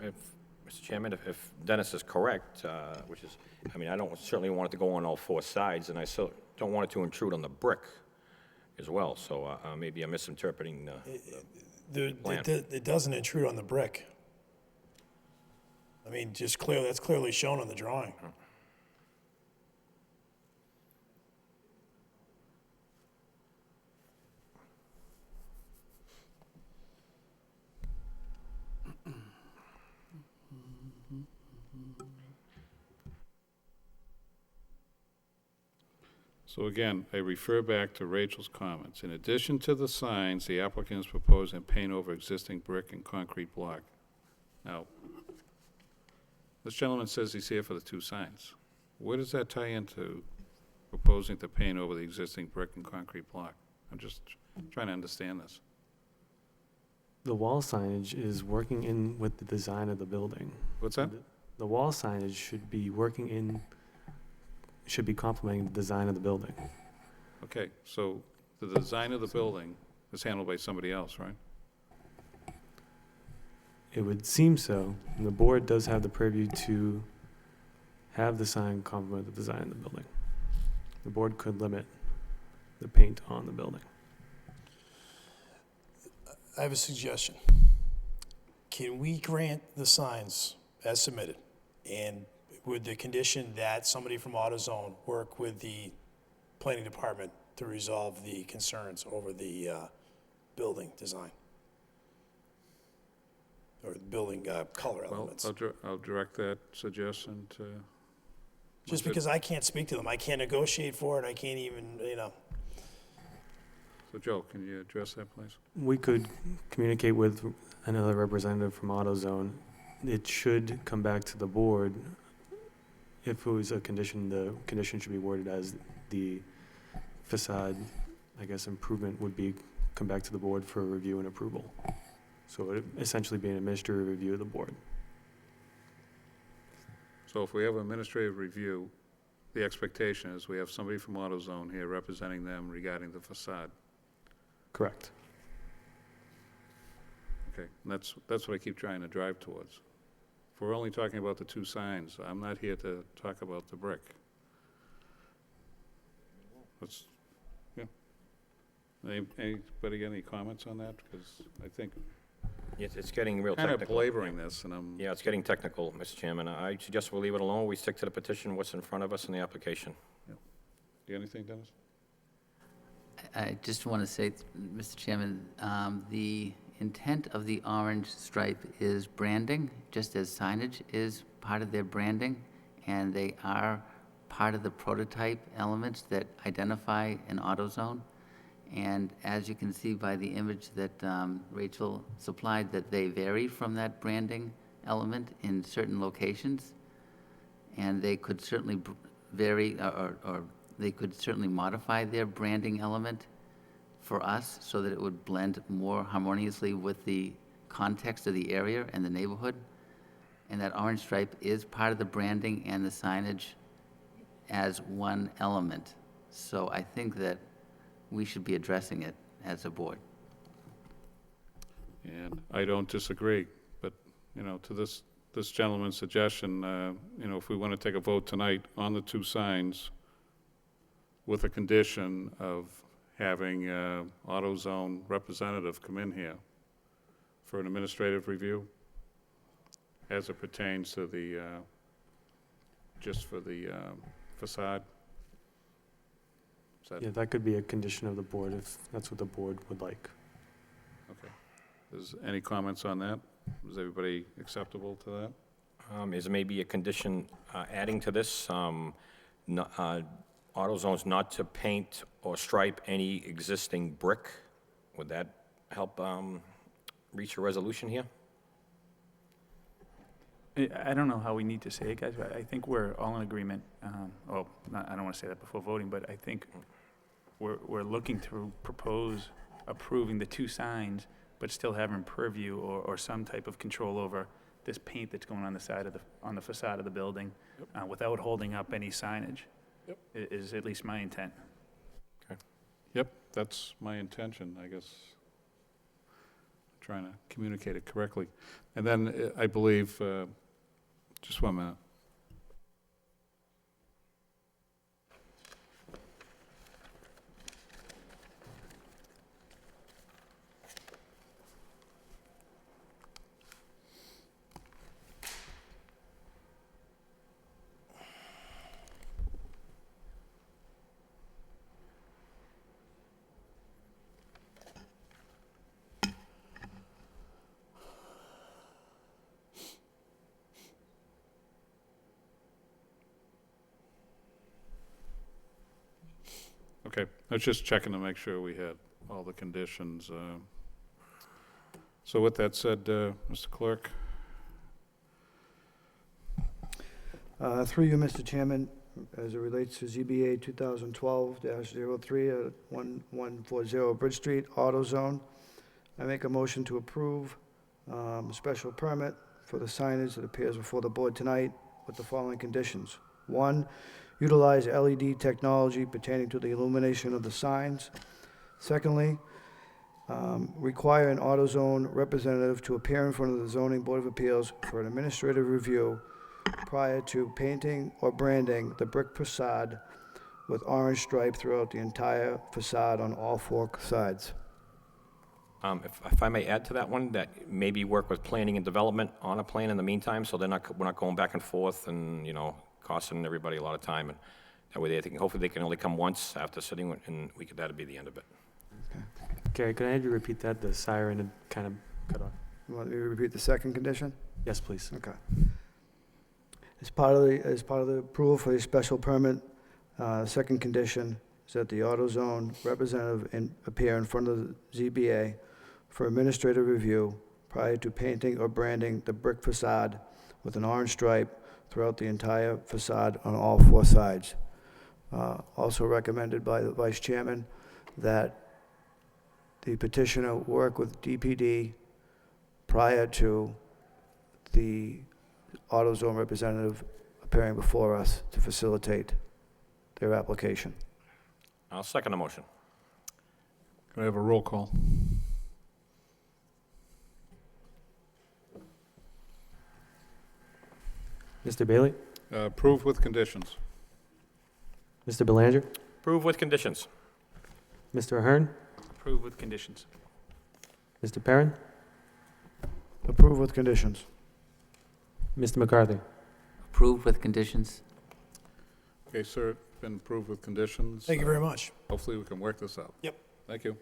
If, Mr. Chairman, if Dennis is correct, which is, I mean, I don't certainly want it to go on all four sides, and I still don't want it to intrude on the brick as well, so maybe I'm misinterpreting the plan. It doesn't intrude on the brick. I mean, just clearly, that's clearly shown on the drawing. So again, I refer back to Rachel's comments. In addition to the signs, the applicant is proposing paint over existing brick and concrete block. Now, this gentleman says he's here for the two signs. Where does that tie into proposing to paint over the existing brick and concrete block? I'm just trying to understand this. The wall signage is working in with the design of the building. What's that? The wall signage should be should be complementing the design of the building. Okay, so the design of the building is handled by somebody else, right? It would seem so. And the board does have the purview to have the sign complement the design of the building. The board could limit the paint on the building. I have a suggestion. Can we grant the signs as submitted, and with the condition that somebody from AutoZone work with the planning department to resolve the concerns over the building design? Or the building color elements? Well, I'll direct that suggestion to... Just because I can't speak to them, I can't negotiate for it, I can't even, So Joe, can you address that, please? We could communicate with another representative from AutoZone. It should come back to the board. If it was a condition, the condition should be worded as the facade, I guess, improvement would be, come back to the board for review and approval. So it would essentially be an administrative review of the board. So if we have administrative review, the expectation is we have somebody from AutoZone here representing them regarding the facade. Correct. Okay, and that's what I keep trying to drive towards. If we're only talking about the two signs, I'm not here to talk about the brick. Let's, yeah. Anybody got any comments on that? Because I think It's getting real kind technical. of belaboring this, and I'm... Yeah, it's getting technical, Mr. Chairman. I suggest we leave it alone. We stick to the petition, what's in front of us in the application. You got anything, Dennis? I just want to say, Mr. Chairman, the intent of the orange stripe is branding, just as signage is part of their branding, and they are part of the prototype elements that identify an AutoZone. And as you can see by the image that Rachel supplied, that they vary from that branding element in certain locations, and they could certainly vary, or they could certainly modify their branding element for us so that it would blend more harmoniously with the context of the area and the neighborhood. And that orange stripe is part of the branding and the signage as one element. So I think that we should be addressing it as a board. And I don't disagree, but, to this gentleman's suggestion, if we want to take a vote tonight on the two signs with a condition of having AutoZone representative come in here for an administrative review as it pertains to the, just for the facade. Yeah, that could be a condition of the board if that's what the board would like. Okay. Is any comments on that? Is everybody acceptable to that? is maybe a condition adding to this, AutoZone's not to paint or stripe any existing brick. Would that help reach a resolution here? I don't know how we need to say it, guys, but I think we're all in agreement. I don't want to say that before voting, but I think we're looking to propose approving the 2 signs, but still having purview or some type of control over this paint that's going on the side of on the facade of the building, without holding up any signage. Yep. Is at least my intent. Yep, that's my intention, I guess. Trying to communicate it correctly. And then I believe, just 1 minute. Okay, I was just checking to make sure we had all the conditions. So with that said, Mr. Clerk? Through you, Mr. Chairman, as it relates to ZBA 2012-03 at 1140 Bridge Street, AutoZone, I make a motion to approve a special permit for the signage that appears before the board tonight with the following conditions. 1, utilize LED technology pertaining to the illumination of the signs. Secondly, require an AutoZone representative to appear in front of the Zoning Board of Appeals for an administrative review prior to painting or branding the brick facade with orange stripe throughout the entire facade on all 4 sides. If I may add to that one, that maybe work with planning and development on a plan in the meantime, so we're not going back and forth and, costing everybody a lot of time. And that way hopefully they can only come once after sitting, and that'd be the end of it. Gary, can I have you repeat that? The siren had kind of cut off. You want me to repeat the second condition? Yes, please. Okay. As part of the approval for the special permit, second condition is that the AutoZone representative appear in front of the ZBA for administrative review prior to painting or branding the brick facade with an orange stripe throughout the entire facade on all 4 sides. Also recommended by the Vice Chairman that the petitioner work with DPD prior to the AutoZone representative appearing before us to facilitate their application. I'll second the motion. Can I have a roll call? Mr. Bailey? Approved with conditions. Mr. Belanger? Approve with conditions. Mr. Ahern? Approve with conditions. Mr. Perrin? Approve with conditions. Mr. McCarthy? Approved with conditions. Okay, sir, been approved with conditions. Thank you very much. Hopefully we can work this out. Yep. Thank you.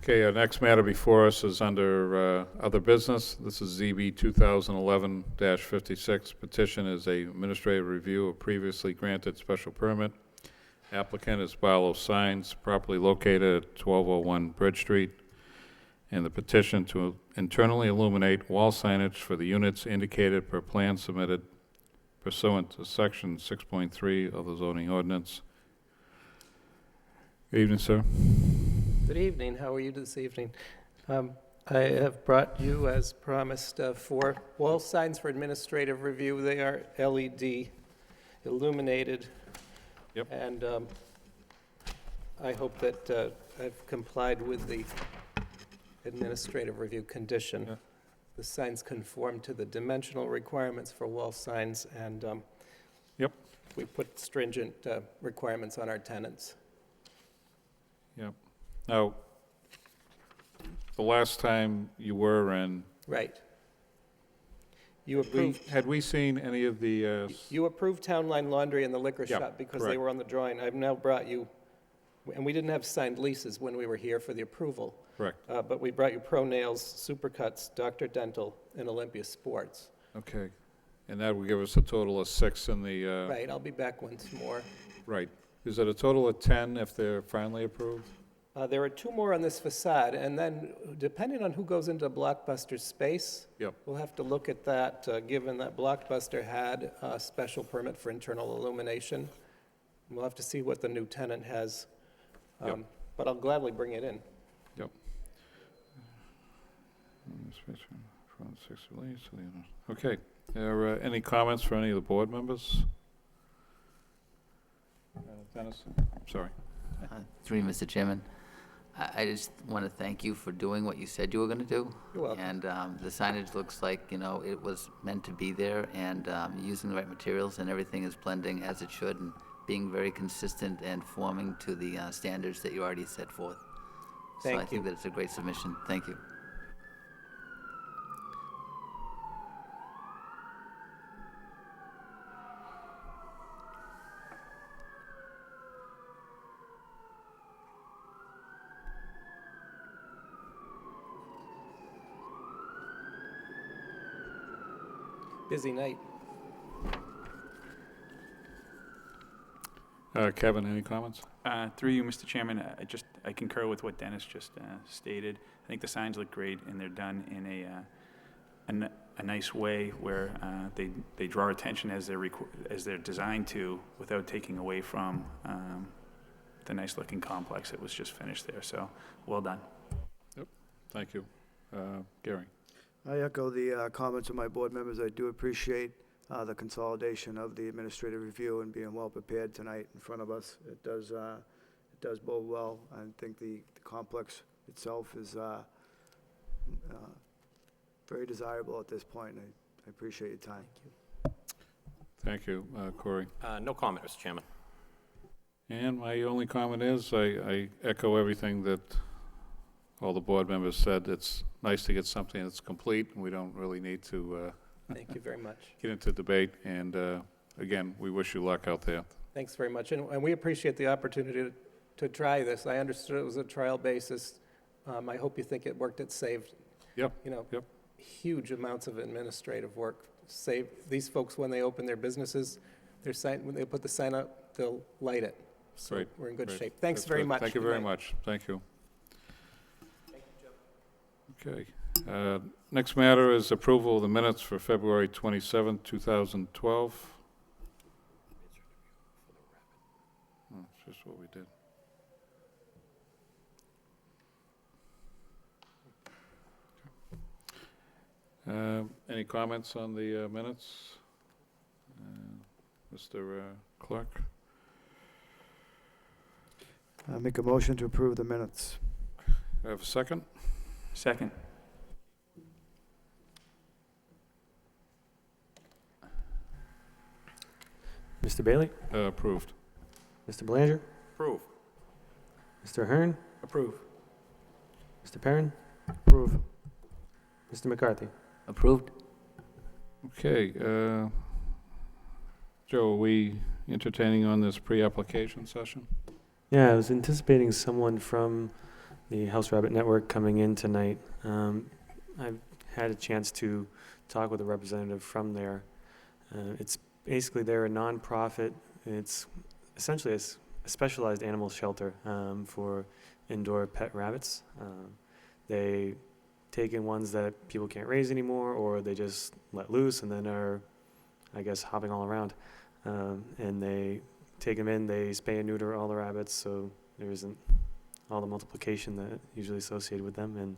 Okay, our next matter before us is under other business. This is ZB 2011-56. Petition is a administrative review of previously granted special permit. Applicant is Barlow Signs, properly located at 1201 Bridge Street. And the petition to internally illuminate wall signage for the units indicated per plan submitted pursuant to section 6.3 of the zoning ordinance. Good evening, sir. Good evening. How are you this evening? I have brought you, as promised, 4 wall signs for administrative review. They are LED illuminated. Yep. And I hope that I've complied with the administrative review condition. Yeah. The signs conform to the dimensional requirements for wall signs, and Yep. we put stringent requirements on our tenants. Yep. Now, the last time you were in, Right. You approved. had we seen any of the, You approved Town Line Laundry and the liquor Yeah, shop because they correct. were on the drawing. I've now brought you, and we didn't have signed leases when we were here for the approval, correct, but we brought you Pro Nails, Supercuts, Dr. Dental, and Olympia Sports. okay. And that would give us a total of 6 in the, Right, I'll be back once more. right. Is it a total of 10 if they're finally approved? There are 2 more on this facade, and then depending on who goes into Blockbuster's space, Yep. we'll have to look at that, given that Blockbuster had a special permit for internal illumination. We'll have to see what the new tenant has, Yep. but I'll gladly bring it in. Yep. Okay. Are any comments for any of the board members? Dennis? Sorry. Through you, Mr. Chairman. I just want to thank you for doing what you said you were going to do. You're welcome. And the signage looks like, you know, it was meant to be there, and using the right materials, and everything is blending as it should, and being very consistent and forming to the standards that you already set forth. So I Thank think you. that it's a great submission. Thank you. Busy night. Kevin, any comments? Through you, Mr. Chairman, I concur with what Dennis just stated. I think the signs look great, and they're done in a nice way where they draw attention as they're designed to, without taking away from the nice-looking complex that was just finished there. So, well done. Yep. Thank you. Gary? I echo the comments of my board members. I do appreciate the consolidation of the administrative review and being well prepared tonight in front of us. It does bode well. I think the complex itself is very desirable at this point. I appreciate your time. Thank you. Corey? No comment, Mr. Chairman. And my only comment is, I echo everything that all the board members said. It's nice to get something that's complete, and we don't really need to Thank you very much. get into debate. And again, we wish you luck out there. Thanks very much, and we appreciate the opportunity to try this. I understood it was a trial basis. I hope you think it worked. It saved, Yep. you know, Yep. huge amounts of administrative work. Save these folks when they open their businesses, when they put the sign up, they'll light it. So Great, we're in good great. shape. Thanks That's very good. much. Thank you Good very night. much. Thank you. Okay. Next matter is approval of the minutes for February 27, 2012. Oh, it's just what we did. Any comments on the minutes? Mr. Clerk? I make a motion to approve the minutes. Do I have a second? Second. Mr. Bailey? Approved. Mr. Belanger? Approve. Mr. Hearn? Approve. Mr. Perrin? Approve. Mr. McCarthy? Approved? Okay, Joe, are we entertaining on this pre-application session? Yeah, I was anticipating someone from the House Rabbit Network coming in tonight. I've had a chance to talk with a representative from there. It's basically, they're a nonprofit. It's essentially a specialized animal shelter for indoor pet rabbits. They take in ones that people can't raise anymore, or they just let loose and then are, I guess, hopping all around. And they take them in, they spay and neuter all the rabbits, so there isn't all the multiplication that usually associated with them. And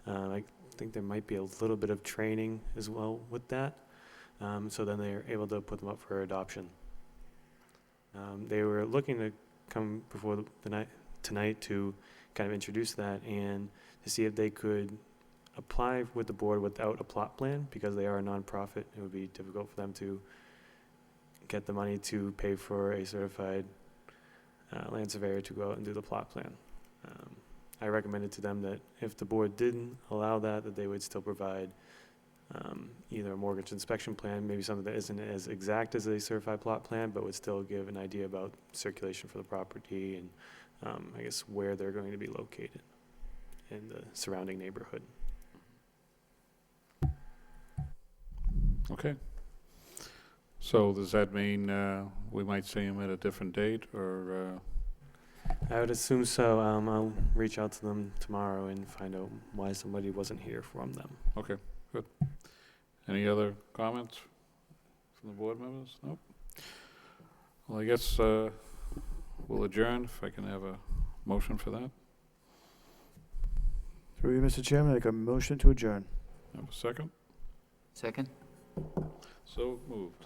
I think there might be a little bit of training as well with that. So then they're able to put them up for adoption. They were looking to come before the night tonight to kind of introduce that and to see if they could apply with the board without a plot plan, because they are a nonprofit. It would be difficult for them to get the money to pay for a certified land surveyor to go out and do the plot plan. I recommended to them that if the board didn't allow that, that they would still provide either a mortgage inspection plan, maybe something that isn't as exact as a certified plot plan, but would still give an idea about circulation for the property and I guess where they're going to be located in the surrounding neighborhood. Okay. So does that mean we might see them at a different date, or? I would assume so. I'll reach out to them tomorrow and find out why somebody wasn't here from them. Okay, good. Any other comments from the board members? Nope. Well, I guess we'll adjourn, if I can have a motion for that. Through you, Mr. Chairman, I make a motion to adjourn. Have a second? Second? So moved.